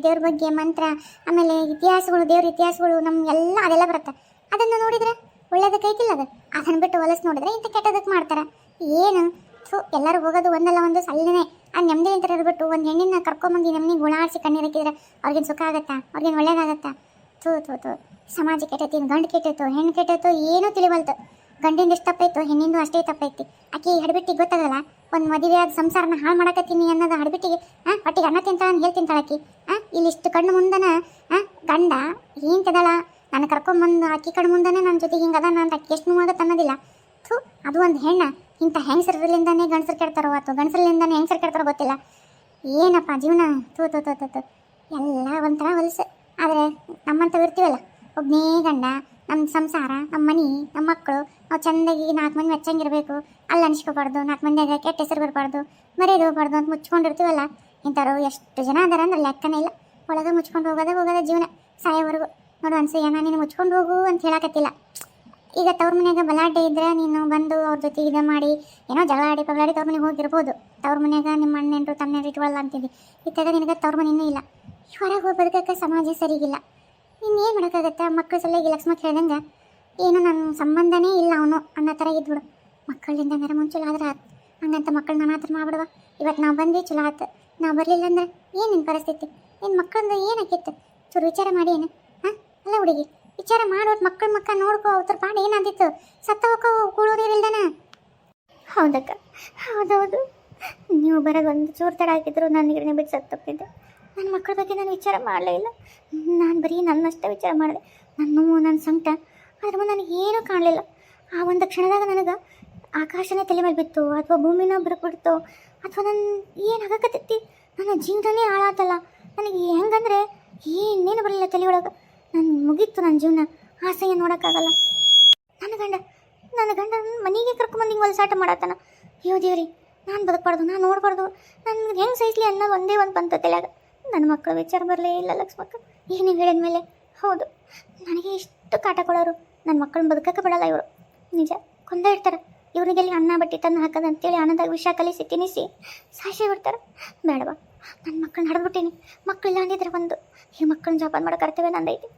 ದೇವ್ರ ಬಗ್ಗೆ ಮಂತ್ರ, ಆಮೇಲೆ ಇತಿಹಾಸಗಳು, ದೇವ್ರ ಇತಿಹಾಸಗಳು ನಮಗೆಲ್ಲ ಅದೆಲ್ಲ ಬರುತ್ತೆ. ಅದನ್ನು ನೋಡಿದ್ರೆ ಒಳ್ಳೇದಕ್ಕೆ ಐತಿಲ್ಲ ಅದನ್ನು ಬಿಟ್ಟು ಹೊಲಸು ನೋಡಿದ್ರೆ ಇಂಥ ಕೆಟ್ಟದಕ್ಕೆ ಮಾಡ್ತಾರೆ. ಏನು ಎಲ್ಲರೂ ಹೋಗೋದು ಒಂದಲ್ಲ ಒಂದು ಸಲ್ಲನೆ ಆ ನೆಮ್ಮದಿ ಅಂತ ಬಿಟ್ಟು ಒಂದು ಹೆಣ್ಣಿನ ಕರ್ಕೊಂಬಂದು ನೆಮ್ಮದಿ ಗುಣಾಡಿಸಿ ಕಣ್ಣೀರಾಕಿದ್ರೆ ಅವ್ರಿಗೇನು ಸುಖ ಆಗತ್ತಾ? ಅವ್ರಿಗೇನು ಒಳ್ಳೇದಾಗತ್ತಾ? ಥೂ ಸಮಾಜ ಕೆಟ್ಟೈತಿ, ಗಂಡು ಕೆಟ್ಟೈತು, ಹೆಣ್ಣು ಕೆಟ್ಟೈತು, ಏನೂ ತಿಳಿವಲ್ತು. ಗಂಡಿಂದ ಎಷ್ಟು ತಪ್ಪೈತು, ಹೆಣ್ಣಿಂದು ಅಷ್ಟೇ ತಪ್ಪೈತಿ. ಆಕೆ ಹಡ್ಬಿಟ್ಟಿಗೆ ಗೊತ್ತಾಗಲ್ಲ, ಒಂದು ಮದುವೆಯಾದ ಸಂಸಾರನ ಹಾಳು ಮಾಡಕತ್ತೀನಿ ಅನ್ನೋದು ಹಡ್ಬಿಟ್ಟಿಗೆ ಹೊಟ್ಟಿಗೆ ಅನ್ನ ತಿಂತಾಳ ಹೇಳ್ತಿಂತಾಳಾಕಿ. ಇಲ್ಲಿ ಇಷ್ಟು ಕಣ್ಣು ಮುಂದನ ಗಂಡ ಏನು ತದಳ ನಾನು ಕರ್ಕೊಂಬಂದು ಆಕಿ ಕಣ್ಣು ಮುಂದನೆ ನನ್ನ ಜೊತೆಗೆ ಹಿಂಗೆ ಅದಾನ ಅಂತ ಆಕೆ ಎಷ್ಟು ನೋವಾಗತ್ತೆ ಅನ್ನೋದಿಲ್ಲ. ಥೂ, ಅದು ಒಂದು ಹೆಣ್ಣ. ಇಂಥ ಹೆಂಗಸರಲಿಂದಾನೇ ಗಂಡಸರು ಕೆಡ್ತಾರೋ ಅಥವಾ ಗಂಡಸರಲಿಂದಾನೇ ಹೆಂಗಸರು ಕೆಡ್ತಾರೋ ಗೊತ್ತಿಲ್ಲ. ಏನಪ್ಪ ಜೀವನ, ಥೂ ಎಲ್ಲ ಒಂಥರ ಹೊಲಸು. ಆದರೆ ನಮ್ಮಂಥವು ಇರ್ತೀವಲ್ಲ, ಒಬ್ಬನೇ ಗಂಡ, ನಮ್ಮ ಸಂಸಾರ, ನಮ್ಮ ಮನೆ, ನಮ್ಮ ಮಕ್ಕಳು, ನಾವು ಚೆಂದಾಗಿ 4 ಮಂದಿ ಮೆಚ್ಚಂಗಿರಬೇಕು, ಅಲ್ಲಿ ಅನಿಸ್ಕೋಬಾರ್ದು, 4 ಮಂದಿಯಾಗ ಕೆಟ್ಟ ಹೆಸರು ಬರಬಾರ್ದು, ಮರ್ಯಾದೆ ಹೋಗ್ಬಾರ್ದು ಅಂತ ಮುಚ್ಕೊಂಡಿರ್ತೀವಲ್ಲ. ಇಂಥವ್ರು ಎಷ್ಟು ಜನ ಅದಾರ ಅಂದ್ರೆ ಲೆಕ್ಕನೇ ಇಲ್ಲ. ಒಳಗೆ ಮುಚ್ಕೊಂಡು ಹೋಗೋದ ಜೀವನ ಸಾಯೋವರೆಗೂ. ನೋಡು ಅನ್ಸೂಯ, ನಾನು ನೀನು ಮುಚ್ಕೊಂಡು ಹೋಗು ಅಂತ ಹೇಳಕತ್ತಿಲ್ಲ. ಈಗ ತವ್ರ ಮನೆಯಾಗ ಬಲಾಢ್ಯ ಇದ್ರೆ ನೀನು ಬಂದು ಅವ್ರ ಜೊತೆ ಇದು ಮಾಡಿ ಏನೋ ಜಗಳ ಆಡಿ ಪಗಳಾಡಿ ತವ್ರ ಮನೆಗೆ ಹೋಗಿರ್ಬೋದು. ತವ್ರ ಮನೆಯಾಗ ನಿಮ್ಮ ಅಣ್ಣೆಂಟ್ರು ತಮ್ಮನೆಂಟ್ರು ಇಟ್ಕೊಳ್ಳಲ್ಲ ಅಂತಿದ್ದಿ. ಇತ್ತಾಗ ನಿನಗೆ ತವ್ರ ಮನೆಯೂ ಇಲ್ಲ. ಹೊರಗೆ ಹೋಗಿ ಬದುಕಕ್ಕೆ ಸಮಾಜ ಸರಿಗಿಲ್ಲ. ಇನ್ನೇನು ಮಾಡೋಕ್ಕಾಗತ್ತೆ? ಮಕ್ಕಳು ಸಲುವಾಗಿ ಲಕ್ಷ್ಮ ಹೇಳ್ದಂಗೆ ಏನೋ ನನ್ನ ಸಂಬಂಧನೇ ಇಲ್ಲ ಅವನು ಅನ್ನೋ ಥರ ಇದ್ಬಿಡು. ಮಕ್ಕಳಿಂದ ನೆರ ಮುಂಚೆ ಆದ್ರೆ ಹಂಗಂತ ಮಕ್ಕಳು ನಾನು ಹತ್ರ ಮಾಡ್ಬಿಡುವ. ಇವತ್ತು ನಾವು ಬಂದ್ವಿ ಚಲೋ ಆಯ್ತು, ನಾವು ಬರಲಿಲ್ಲ ಅಂದ್ರೆ ಏನು ನಿನ್ನ ಪರಿಸ್ಥಿತಿ? ನಿನ್ನ ಮಕ್ಕಳಂದು ಏನಾಕಿತ್ತು? ಚೂರು ವಿಚಾರ ಮಾಡಿ ಏನು ಅಲ್ಲ ಹುಡುಗಿ, ವಿಚಾರ ಮಾಡೋದು. ಮಕ್ಕಳ ನೋಡ್ಕೋ, ಅವ್ರ ಪಾಡು ಏನಾದಿತ್ತು? ಸತ್ತ ಹೋಗೋ ಕೂಡೋದಿಲ್ದನ. ಹೌದಕ್ಕ, ಹೌದೌದು, ನೀವು ಬರೋದು ಒಂದು ಚೂರು ತಡ ಹಾಕಿದ್ರು ನನಗೆ ಬಿಟ್ಟು ಸತ್ತೋಗ್ತಿದ್ದೆ. ನನ್ನ ಮಕ್ಕಳ ಬಗ್ಗೆ ನಾನು ವಿಚಾರ ಮಾಡಲೇ ಇಲ್ಲ. ನಾನು ಬರೀ ನನ್ನಷ್ಟೇ ವಿಚಾರ ಮಾಡಿದೆ, ನನ್ನ ನೋವು, ನನ್ನ ಸಂಕಟ. ಅದ್ರ ಮುಂದೆ ನನಗೆ ಏನೂ ಕಾಣಲಿಲ್ಲ. ಆ ಒಂದು ಕ್ಷಣದಾಗ ನನಗೆ ಆಕಾಶನೇ ತಲೆ ಮೇಲೆ ಬಿತ್ತು, ಅಥವಾ ಭೂಮಿನ ಬಿರುಕ್ಬಿಡ್ತು, ಅಥವಾ ನನ್ನ ಏನಾಗಕತ್ತೈತಿ, ನನ್ನ ಜೀವನನೇ ಹಾಳಾತಲ್ಲ. ನನಗೆ ಹೆಂಗಂದ್ರೆ ಏನೇನು ಬರಲಿಲ್ಲ ತಲೆಯೊಳಗೆ. ನಾನು ಮುಗೀತು ನನ್ನ ಜೀವನ, ಆಸೆಯ ನೋಡೋಕ್ಕಾಗಲ್ಲ. ನನ್ನ ಗಂಡ ಮನೆಗೆ ಕರ್ಕೊಂಬಂದು ಹಿಂಗೆ ಹೊಲಸಾಟ ಮಾಡತ್ತಾನ. ಅಯ್ಯೋ ದೇವ್ರಿ, ನಾನು ಬದುಕಬಾರ್ದು, ನಾನು ನೋಡಬಾರ್ದು, ನಾನು ಹೆಂಗೆ ಸಹಿಸ್ಲಿ ಅನ್ನೋದು ಒಂದೇ ಒಂದು ಬಂತ ತಲೆಯಾಗ. ನನ್ನ ಮಕ್ಕಳ ವಿಚಾರ ಬರಲೇ ಇಲ್ಲ ಲಕ್ಷ್ಮಕ್ಕ. ಈಗ ನೀವು ಹೇಳಿದ್ಮೇಲೆ ಹೌದು, ನನಗೆ ಇಷ್ಟು ಕಾಟ ಕೊಡೋರು, ನನ್ನ ಮಕ್ಕಳನ್ನ ಬದುಕಕ್ಕೆ ಬಿಡಲ್ಲ ಇವರು. ನಿಜ ಕೊಂದ ಇರ್ತಾರೆ. ಇವರಿಗೆಲ್ಲಿ ಅನ್ನ ಬಟ್ಟೆ ತಂದು ಹಾಕೋದಂತೇಳಿ ಅನ್ನದಾಗ ವಿಷ ಕಲಿಸಿ ತಿನ್ನಿಸಿ ಸಾಶಿ ಬಿಡ್ತಾರೆ. ಬೇಡವಾ, ನನ್ನ ಮಕ್ಕಳನ್ನ ಹಡ್ಬಿಟ್ಟೀನಿ. ಮಕ್ಕಳಿಲ್ಲ ಅಂದಿದ್ರೆ ಒಂದು ಈ ಮಕ್ಕಳನ್ನ ಜೋಪಾನ ಮಾಡೋ ಕರ್ತವ್ಯ ನಂದೈತಿ.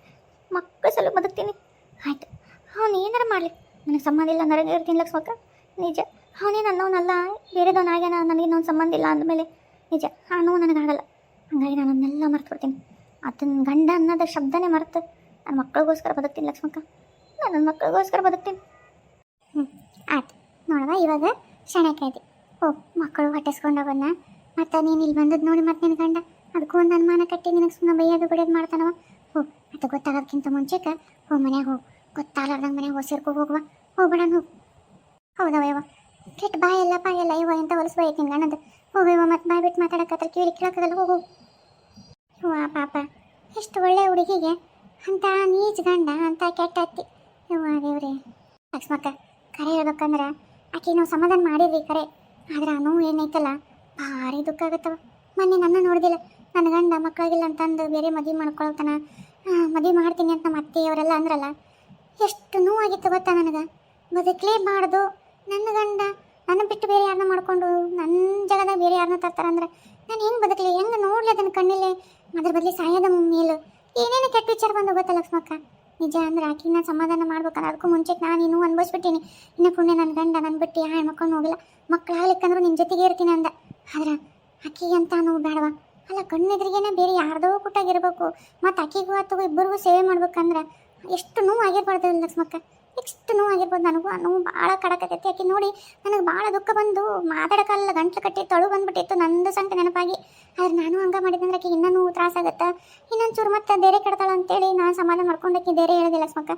ಮಕ್ಕಳ ಸಲ ಬದುಕ್ತೀನಿ. ಆಯ್ತು, ಅವನು ಏನಾರು ಮಾಡಲಿ, ನನಗೆ ಸಂಬಂಧ ಇಲ್ಲ ನನಗೆ ಇರ್ತೀನಿ ಲಕ್ಷ್ಮಕ್ಕ. ನಿಜ ಅವನೇ ನನ್ನವನಲ್ಲ, ಬೇರೆದವನಾಗ್ಯಾನ, ನನಗಿನ್ನೊಂದು ಸಂಬಂಧ ಇಲ್ಲ ಅಂದಮೇಲೆ ನಿಜ ಆ ನೋವು ನನಗಾಗಲ್ಲ. ಹಂಗಾಗಿ ನಾನು ಅದನ್ನೆಲ್ಲ ಮರ್ತು ಬಿಡ್ತೀನಿ. ಅದನ್ನ ಗಂಡ ಅನ್ನೋದ ಶಬ್ದನೇ ಮರೆತು ನನ್ನ ಮಕ್ಕಳಿಗೋಸ್ಕರ ಬದುಕ್ತೀನಿ ಲಕ್ಷ್ಮಕ್ಕ. ನಾನು ನನ್ನ ಮಕ್ಕಳಿಗೋಸ್ಕರ ಬದುಕ್ತೀನಿ. ಆಯ್ತು ನೋಡವ, ಇವಾಗ ಶಣಕೈತಿ. ಮಕ್ಕಳು ಹೊಟ್ಟೆಸ್ಕೊಂಡವನ್ನ ಮತ್ತು ನೀನು ಇಲ್ಲಿ ಬಂದದ್ದು ನೋಡಿ ಮತ್ತೆ ನಿನ್ನ ಗಂಡ ಅದಕ್ಕೂ ಒಂದು ಅನುಮಾನ ಕಟ್ಟಿ ನಿನಗೆ ಸುಮ್ಮನೆ ಬೈಯೋದು ಬಿಡೋದು ಮಾಡ್ತಾನವ. ಅದು ಗೊತ್ತಾಗೋದಕ್ಕಿಂತ ಮುಂಚೆಗೆ ಮನ್ಯಾಗ ಹೋಗಿ, ಗೊತ್ತಾಗಲಾರ್ದಂಗೆ ಮನ್ಯಾಗ ಸೇರ್ಕೊ ಹೋಗುವ. ಹೋಗ್ಬೇಡ ಹೋಗು. ಹೌದವ ಯವ್ವ, ಕೆಟ್ಟ ಬಾಯೆಲ್ಲ ಪಾಯೆಲ್ಲ ಇವ ಎಂತ ಹೊಲಸು ಬೈತೀನಿ ಗಣ್ಣದು. ಹೋಗವ, ಮತ್ತೆ ಬಾಯ್ ಬಿಟ್ಟು ಮಾತಾಡಕತ್ರ ಕಿವಿ ಕೇಳೋಕ್ಕಾಗಲ್ಲ. ಹೋಗು. ಹ್ಞೂ ಪಾಪ, ಎಷ್ಟು ಒಳ್ಳೆ ಹುಡುಗಿಗೆ ಅಂತ ನೀಚ ಗಂಡ, ಅಂತ ಕೆಟ್ಟ ಅತ್ತಿ. ಯವ್ವ ದೇವ್ರಿ. ಲಕ್ಷ್ಮಕ್ಕ, ಕರೆ ಹೇಳ್ಬೇಕಂದ್ರೆ ಆಕೆ ನಾವು ಸಮಾಧಾನ ಮಾಡಿದ್ವಿ ಕರೆ, ಆದ್ರೆ ಆ ನೋವು ಏನೈತಲ್ಲ ಭಾರಿ ದುಃಖ ಆಗುತ್ತವ. ಮೊನ್ನೆ ನನ್ನ ನೋಡ್ದಿಲ್ಲ, ನನ್ನ ಗಂಡ ಮಕ್ಕಳಿಗಿಲ್ಲ ಅಂತಂದು ಬೇರೆ ಮದುವೆ ಮಾಡ್ಕೊಳ್ತಾನ, ಮದುವೆ ಮಾಡ್ತೀನಿ ಅಂತ ನಮ್ಮ ಅತ್ತೆಯವರೆಲ್ಲ ಅಂದ್ರಲ್ಲ, ಎಷ್ಟು ನೋವಾಗಿತ್ತು ಗೊತ್ತಾ ನನಗೆ. ಬದುಕಲೇಬಾರ್ದು, ನನ್ನ ಗಂಡ ನನ್ನ ಬಿಟ್ಟು ಬೇರೆ ಯಾರನ್ನ ಮಾಡ್ಕೊಂಡು ನನ್ನ ಜಾಗದಾಗ ಬೇರೆ ಯಾರನ್ನ ತರ್ತಾರಂದ್ರೆ ನಾನು ಹೆಂಗೆ ಬದುಕಲಿ, ಹೆಂಗೆ ನೋಡಲಿ ಅದನ್ನು ಕಣ್ಣಿಲೆ. ಅದ್ರ ಬದಲಿ ಸಾಯೋದ ಮೇಲು ಏನೇನು ಕೆಟ್ಟ ವಿಚಾರ ಬಂದು ಗೊತ್ತಾ ಲಕ್ಷ್ಮಕ್ಕ. ನಿಜ ಅಂದ್ರೆ ಆಕಿನ ಸಮಾಧಾನ ಮಾಡ್ಬೇಕಂದ್ರೆ ಅದಕ್ಕೂ ಮುಂಚೆ ನಾನು ಇನ್ನೂ ಅನ್ಭವಿಸ್ಬಿಟ್ಟೀನಿ. ಇನ್ನು ಪುಣ್ಯ ನನ್ನ ಗಂಡ ನನ್ನ ಬಿಟ್ಟು ಯಾ ಹೆಣ್ಮಕ್ಕೊಂಡು ಹೋಗಿಲ್ಲ, ಮಕ್ಕಳಾಗ್ಲಿಕ್ಕಂದ್ರೂ ನಿನ್ನ ಜೊತೆಗೆ ಇರ್ತೀನಿ ಅಂದ. ಆದ್ರೆ ಆಕಿಗೆ ಅಂತ ನೋವು ಬೇಡವಾ. ಅಲ್ಲ, ಕಣ್ಣೆದ್ರಿಗೇನೆ ಬೇರೆ ಯಾರ್ದೋ ಕುಟ್ಟಾಗಿರ್ಬೇಕು, ಮತ್ತು ಆಕಿಗೂ ಅಥವಾ ಇಬ್ಬರಿಗೂ ಸೇವೆ ಮಾಡ್ಬೇಕಂದ್ರೆ ಎಷ್ಟು ನೋವು ಆಗಿರ್ಬಾರ್ದು ಲಕ್ಷ್ಮಕ್ಕ. ಎಷ್ಟು ನೋವು ಆಗಿರ್ಬೋದು. ನನಗೂ ಆ ನೋವು ಭಾಳ ಕಡಕತ್ತೈತಿ. ಆಕೆ ನೋಡಿ ನನಗೆ ಭಾಳ ದುಃಖ ಬಂದು ಮಾತಾಡೋಕ್ಕಲ್ಲ, ಗಂಟ್ಲು ಕಟ್ಟಿ ತೊಳು ಬಂದ್ಬಿಟ್ಟಿತ್ತು ನಂದು ಸಂಕಟ ನೆನಪಾಗಿ. ಆದ್ರೆ ನಾನು ಹಂಗೆ ಮಾಡಿದಂದ್ರೆ ಆಕೆ ಇನ್ನೂ ನೋವು ತ್ರಾಸಾಗತ್ತೆ, ಇನ್ನೊಂದು ಚೂರು ಮತ್ತೆ ಬೇರೆ ಕೆಡ್ತಾಳ ಅಂತೇಳಿ ನಾನು ಸಮಾಧಾನ ಮಾಡ್ಕೊಂಡಾಕಿ ಬೇರೆ ಹೇಳಿದೆ ಲಕ್ಷ್ಮಕ್ಕ.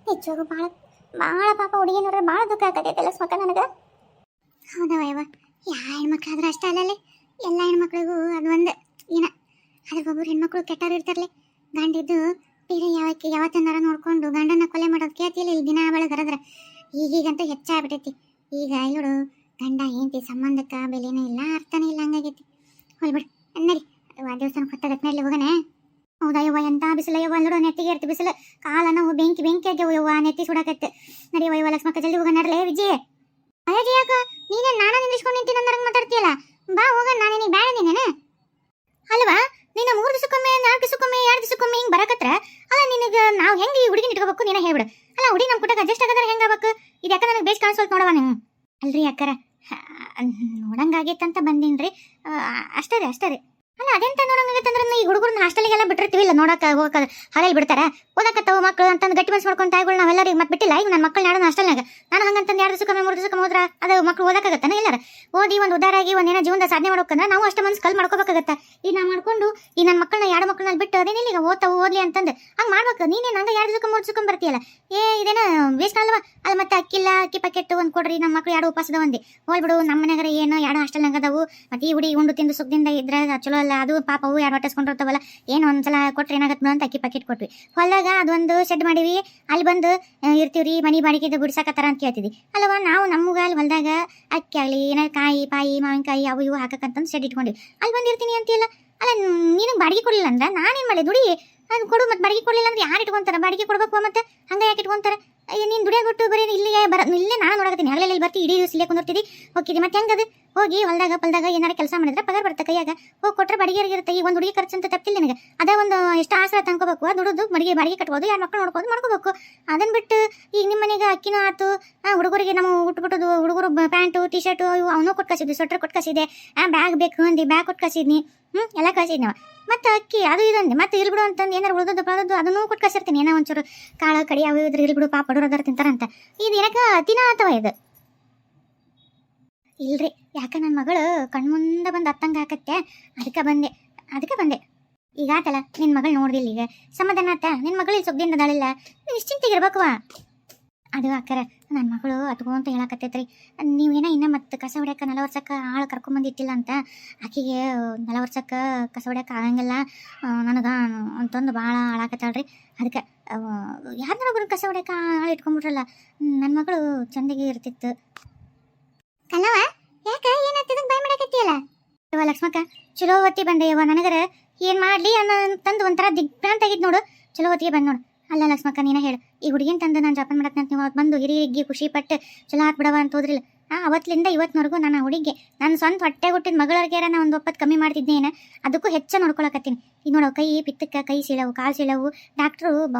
ನಿಜವಾಗೂ ಭಾಳ ಭಾಳ ಪಾಪ ಹುಡುಗಿ ನೋಡ್ರೆ ಭಾಳ ದುಃಖ ಆಗತ್ತೈತೆ ಲಕ್ಷ್ಮಕ್ಕ ನನಗೆ. ಹೌದವ ಯವ್ವ, ಯಾವ ಹೆಣ್ಮಕ್ಳಾದ್ರೂ ಅಷ್ಟೇ ಅಲ್ಲಲ್ಲಿ, ಎಲ್ಲ ಹೆಣ್ಮಕ್ಳಿಗೂ ಅದು ಒಂದು ಏನ. ಅದ್ರ ಒಬ್ಬರು ಹೆಣ್ಮಕ್ಳು ಕೆಟ್ಟವ್ರು ಇರ್ತಾರಲಿ, ಗಂಡಿದ್ದು ಬೇರೆ ಯಾವತ್ತನ್ನಾರ ನೋಡ್ಕೊಂಡು ಗಂಡನ ಕೊಲೆ ಮಾಡೋದು ಕೇಳ್ತಿಲ್ಲ ಇಲ್ಲಿ ದಿನ ಬೆಳಗರದ್ರೆ. ಈಗೀಗಂತೂ ಹೆಚ್ಚಾಗ್ಬಿಟ್ಟೈತಿ. ಈಗ ಇವರು ಗಂಡ ಹೆಂಡತಿ ಸಂಬಂಧಕ್ಕೆ ಬೆಲೆನೇ ಇಲ್ಲ, ಅರ್ಥನೇ ಇಲ್ಲ, ಹಂಗಾಗೈತಿ. ಹೊಳ್ಬಿಡು ನಡಿ, ದೇವಸ್ಥಾನ ಹೊತ್ತಾಗತ್ತೆ ನಡ್ಲಿ ಹೋಗನೆ. ಹೌದಾ ಯವ್ವ, ಎಂತ ಬಿಸಿಲ ಯವ್ವ, ನೋಡು ನೆತ್ತಿಗೆ ಇರ್ತಿ ಬಿಸಿಲು, ಕಾಲ ನಾವು ಬೆಂಕಿ ಆಗ್ಯಾವ ಯವ್ವ, ನೆತ್ತಿ ಸುಡಾಕತ್ತೆ. ನಡಿಯವ್ವ ಯವ್ವ ಲಕ್ಷ್ಮಕ್ಕ, ಜಲ್ದಿ ಹೋಗ ನಡ್ಲೇ. ವಿಜಯ್ ಅಯ್ಯಜಿ, ಯಾಕ ನೀನೇ ನಾನ ನಿಂದಿಸ್ಕೊಂಡು ನಿಂತೀನಿ ಅಂದಾಗ ಮಾತಾಡ್ತೀಯಲ್ಲ, ಬಾ ಹೋಗ. ನಾನೇನಿಗೆ ಬ್ಯಾಡ ನೀನೇನೆ ಅಲ್ವಾ? ನೀನು 3 ದಿವಸಕ್ಕೊಮ್ಮೆ 4 ದಿವಸಕ್ಕೊಮ್ಮೆ 2 ದಿವಸಕ್ಕೊಮ್ಮೆ ಹಿಂಗೆ ಬರಕತ್ರ ಅಲ್ಲ. ನಿನಗೆ ನಾವು ಹೆಂಗೆ ಈ ಹುಡುಗಿನ ಇಟ್ಕೋಬೇಕು ನೀನೇ ಹೇಳ್ಬಿಡು. ಅಲ್ಲ, ಹುಡುಗಿ ನಮ್ಮ ಕುಟಕ್ಕೆ ಅಡ್ಜಸ್ಟ್ ಆಗದ್ರೆ ಹೆಂಗೆ ಆಗ್ಬೇಕು? ಇದು ಯಾಕೆ ನನಗೆ ಬೇಸ್ ಕಾಣಿಸೋದು ನೋಡವ ನೀವು. ಅಲ್ರಿ ಅಕ್ಕರ, ನೋಡಂಗಾಗೈತಂತ ಬಂದೀನಿ. ಅಷ್ಟೇ ರೀ. ಅಲ್ಲ, ಅದೆಂತ ನೋಡಂಗಾಗತ್ತಂದ್ರೆ ಈ ಹುಡುಗರನ್ನ ಹಾಸ್ಟೆಲಿಗೆಲ್ಲ ಬಿಟ್ಟಿರ್ತೀವಿಲ್ಲ, ನೋಡಕ್ಕೆ ಹೋಗಕ್ಕೆ ಹಾಲಲ್ಲಿ ಬಿಡ್ತಾರೆ, ಓದಕತ್ತವ ಮಕ್ಕಳು ಅಂತಂದು ಗಟ್ಟಿ ಮನ್ಸು ಮಾಡ್ಕೊಂಡು ತಾಯಿಗಳು ನಾವೆಲ್ಲರಿಗೆ ಮತ್ತೆ ಬಿಟ್ಟಿಲ್ಲ. ಈಗ ನನ್ನ ಮಕ್ಕಳು ನಾಡೋದು ಹಾಸ್ಟೆಲ್ನಾಗ ನಾನು ಹಂಗಂತಂದು 2 ದಿವಸಕ್ಕೊಮ್ಮೆ 3 ದಿವಸಕ್ಕೊಮ್ಮೆ ಹೋದ್ರೆ ಅದು ಮಕ್ಕಳು ಓದಕ್ಕಾಗತ್ತಾನೆ? ಎಲ್ಲಾರ ಓದಿ ಒಂದು ಉದಾರಾಗಿ ಒಂದೇನೋ ಜೀವನದ ಸಾಧನೆ ಮಾಡ್ಬೇಕಂದ್ರೆ ನಾವು ಅಷ್ಟು ಮನ್ಸು ಕಲ್ ಮಾಡ್ಕೋಬೇಕಾಗತ್ತೆ. ಈಗ ನಾ ಮಾಡ್ಕೊಂಡು ಈ ನನ್ನ ಮಕ್ಕಳನ್ನ 2 ಮಕ್ಕಳನ್ನ ಬಿಟ್ಟು ಅದೇನಿಲ್ಲ ಈಗ ಓದ್ಲಿ ಅಂತಂದು ಹಂಗೆ ಮಾಡ್ಬೇಕು. ನೀನೇ ನಂಗೆ 2 ದಿವಸಕ್ಕೆ 3 ದಿವಸಕ್ಕೊಮ್ಮೆ ಬರ್ತೀಯಲ್ಲ, ಇದೇನ ವೇಸ್ಟ್ ಅಲ್ವಾ? ಅದು ಮತ್ತೆ ಅಕ್ಕಿ ಪ್ಯಾಕೆಟ್ ಒಂದು ಕೊಡ್ರಿ, ನಮ್ಮ ಮಕ್ಕಳು 2 ಉಪವಾಸದ ಒಂದೇ ಹೋಗ್ಬಿಡು. ನಮ್ಮ ಮನೆಗಾರ ಏನೋ 2 ಹಾಸ್ಟೆಲ್ನಾಗ ಅದಾವು, ಮತ್ತೆ ಈ ಹುಡುಗಿ ಉಂಡು ತಿಂದು ಸುಖದಿಂದ ಇದ್ರೆ ಚಲೋ ಅಲ್ಲ. ಅದು ಪಾಪ ಅವು 2 ಹೊಟ್ಟೆಸ್ಕೊಂಡಿರ್ತಾವಲ್ಲ, ಏನು ಒಂದ್ಸಲ ಕೊಟ್ರೆ ಏನಾಗತ್ತೆ ಅಂತ ಅಕ್ಕಿ ಪ್ಯಾಕೆಟ್ ಕೊಟ್ವಿ. ಹೊಲದಾಗ ಅದೊಂದು ಶೆಡ್ ಮಾಡಿವಿ, ಅಲ್ಲಿ ಬಂದು ಇರ್ತೀವ್ರಿ, ಮನಿ ಬಾಡಿಗೆದು ಬಿಡ್ಸಾಕತ್ತಾರ ಅಂತ ಕೇಳ್ತಿದ್ವಿ ಅಲ್ವಾ. ನಾವು ನಮ್ಗೆ ಅಲ್ಲಿ ಹೊಲದಾಗ ಅಕ್ಕಿ ಆಗಲಿ ಏನಾರು ಕಾಯಿ ಪಾಯಿ ಮಾವಿನಕಾಯಿ ಅವು ಇವು ಹಾಕಕ್ಕಂತಂದು ಶೆಡ್ ಇಟ್ಕೊಂಡಿವಿ, ಅಲ್ಲಿ ಬಂದಿರ್ತೀನಿ ಅಂತೀಯಲ್ಲ. ಅಲ್ಲ, ನೀನು ಬಾಡಿಗೆ ಕೊಡಲಿಲ್ಲ ಅಂದ್ರೆ ನಾನೇನು ಮಾಡಿ ದುಡಿ ಅದು ಕೊಡು. ಮತ್ತೆ ಬಾಡಿಗೆ ಕೊಡಲಿಲ್ಲ ಅಂದ್ರೆ ಯಾರು ಇಟ್ಕೊಂತಾರೆ? ಬಾಡಿಗೆ ಕೊಡ್ಬೇಕು, ಮತ್ತೆ ಹಂಗೆ ಯಾಕೆ ಇಟ್ಕೊಂತಾರೆ? ನೀನು ದುಡಿಯೋದು ಬಿಟ್ಟು ಬರೀ ಇಲ್ಲೇ ನಾನು ನೋಡಕತ್ತೀನಿ. ಹಗಲೆಲ್ಲ ಇಲ್ಲಿ ಬರ್ತಿ, ಇಡೀ ದಿವಸ ಇಲ್ಲೇ ಕುಂದಿರ್ತಿದ್ದಿ ಹೋಗಿದ್ದಿ. ಮತ್ತೆ ಹೆಂಗದು? ಹೋಗಿ ಹೊಲದಾಗ ಪಲ್ದಾಗ ಏನಾರು ಕೆಲಸ ಮಾಡಿದ್ರೆ ಪಗಾರ ಬರುತ್ತೆ ಕೈಯಾಗ, ಹೋಗಿ ಕೊಟ್ಟರೆ ಬಾಡಿಗೆ ಇರುತ್ತೆ. ಈಗ ಒಂದು ಹುಡುಗಿ ಖರ್ಚು ಅಂತ ತಪ್ಪಿಲ್ಲ ನನಗೆ. ಅದೇ ಒಂದು ಎಷ್ಟು ಆಸರ ತಂದ್ಕೋಬೇಕು, ದುಡಿದು ಬಾಡಿಗೆ ಕಟ್ಬೋದು, 2 ಮಕ್ಕಳು ಮಾಡ್ಕೋಬೇಕು. ಅದನ್ನ ಬಿಟ್ಟು ಈಗ ನಿಮ್ಮ ಮನೆಗೆ ಅಕ್ಕಿನೂ ಆಯ್ತು, ಹುಡುಗರಿಗೆ ನಾವು ಉಟ್ಬಿಟ್ಟದು, ಹುಡುಗರು ಪ್ಯಾಂಟು ಟಿ ಶರ್ಟು ಇವು ಅವನು ಕೊಟ್ಟು ಕಳಿಸಿದ್ವಿ, ಸ್ವೆಟರ್ ಕೊಟ್ಟು ಕಳಿಸಿದೆ, ಬ್ಯಾಗ್ ಬೇಕು ಅಂದು ಬ್ಯಾಗ್ ಕೊಟ್ಟು ಕಳಿಸಿದ್ನಿ, ಎಲ್ಲ ಕಳಿಸಿದ್ನಿ ನಾವು. ಮತ್ತು ಅಕ್ಕಿ ಅದು ಇದೊಂದು ಮತ್ತೆ ಇರ್ಬಿಡು ಅಂತಂದು ಏನಾರು ಉಳಿದದ್ದು ಬರೋದು ಅದನ್ನು ಕೊಟ್ಟು ಕಳಿಸಿರ್ತೀನಿ. ಏನೋ ಒಂಚೂರು ಕಾಳು ಕಡಿ ಅವು ಇದ್ರೆ ಇರ್ಬಿಡು, ಪಾಪ ಬಡೋರದಾರ ತಿಂತಾರಂತ. ಇದು ಏನಕ್ಕೆ ತಿನ್ನ ಅಥವಾ ಇದು ಇಲ್ರಿ, ಯಾಕೆ ನನ್ನ ಮಗಳು ಕಣ್ಮುಂದೆ ಬಂದು ಅತ್ತಂಗೆ ಹಾಕತ್ತೆ, ಅದಕ್ಕೆ ಬಂದೆ. ಈಗ ಆತಲ್ಲ ನಿನ್ನ ಮಗಳು ನೋಡ್ದಿಲ್ಲ ಈಗ ಸಮಾಧಾನ ಆತ ನಿನ್ನ ಮಗಳು ಇಲ್ಲಿ ಸುಗ್ದಿಂದ ಅದಾಳಿಲ್ಲ ನಿಶ್ಚಿಂತೆಗಿರ್ಬೇಕವ ಅದು ಅಕ್ಕರ ನನ್ನ ಮಗಳು ಅತ್ಗೋ ಅಂತ ಹೇಳಕತ್ತೈತ್ರಿ ನೀವೇನ ಇನ್ನ ಮತ್ತೆ ಕಸ ಹೊಡ್ಯಾಕ ನೆಲ ವರ್ಷಕ್ಕೆ ಆಳು ಕರ್ಕೊಂಬಂದಿಟ್ಟಿಲ್ಲ ಅಂತ ಆಕಿಗೆ ನೆಲ ವರ್ಷಕ್ಕೆ ಕಸ ಹೊಡ್ಯಾಕ ಆಗಂಗಿಲ್ಲ ನನಗೆ ಅಂತಂದು ಭಾಳ ಹಾಳಾಕತ್ತಾಳ್ರಿ ಅದಕ್ಕೆ ಯಾರನ್ನೊಬ್ಬರು ಕಸ ಹೊಡ್ಯಾಕ ಆಳು ಇಟ್ಕೊಂಡ್ಬಿಟ್ರಲ್ಲ ನನ್ನ ಮಗಳು ಚಂದಿಗೆ ಇರ್ತಿತ್ತು ಕಲ್ಲವ ಯಾಕ ಏನಾಗ್ತದ ಬಾಯ್ ಮಾಡಕತ್ತಿಯಲ್ಲ ಯವ್ವ ಲಕ್ಷ್ಮಕ್ಕ ಚಲೋ ಹೊತ್ತಿ ಬಂದೆ ಯವ್ವ ನನಗರ ಏನು ಮಾಡಲಿ ಅಂತಂದು ಒಂಥರ ದಿಗ್ಭ್ರಾಂತ ಆಗಿದ್ದು ನೋಡು ಚಲೋ ಹೊತ್ತಿಗೆ ಬಂದು ನೋಡು ಅಲ್ಲ ಲಕ್ಷ್ಮಕ್ಕ ನೀನ ಹೇಳು ಈ ಹುಡುಗಿನ ತಂದು ನಾನು ಜೋಪಾನ ಮಾಡಕ್ಕೆ ನೀವು ಅವತ್ತು ಬಂದು ಹಿರಿಯಿಗ್ಗಿ ಖುಷಿ ಪಟ್ಟು ಚಲೋ ಹಾಕ್ಬಿಡವ ಅಂತ ಹೋದ್ರಿಲ್ಲ ಅವತ್ತಿಂದ ಇವತ್ತಿನವರೆಗೂ ನಾನು ಆ ಹುಡುಗಿಗೆ ನನ್ನ ಸ್ವಂತ ಹೊಟ್ಟೆ ಹುಟ್ಟಿದ ಮಗಳರಿಗೆ ನಾನು ಒಂದು ಒಪ್ಪತ್ತು ಕಮ್ಮಿ ಮಾಡ್ತಿದ್ದೇನೆ ಅದಕ್ಕೂ ಹೆಚ್ಚು ನೋಡ್ಕೊಳಕತ್ತೀನಿ ಈಗ ನೋಡೋ ಕೈ ಪಿತ್ತಕ್ಕೆ ಕೈ ಸೀಳವು ಕಾಲು ಸೀಳವು ಡಾಕ್ಟ್ರು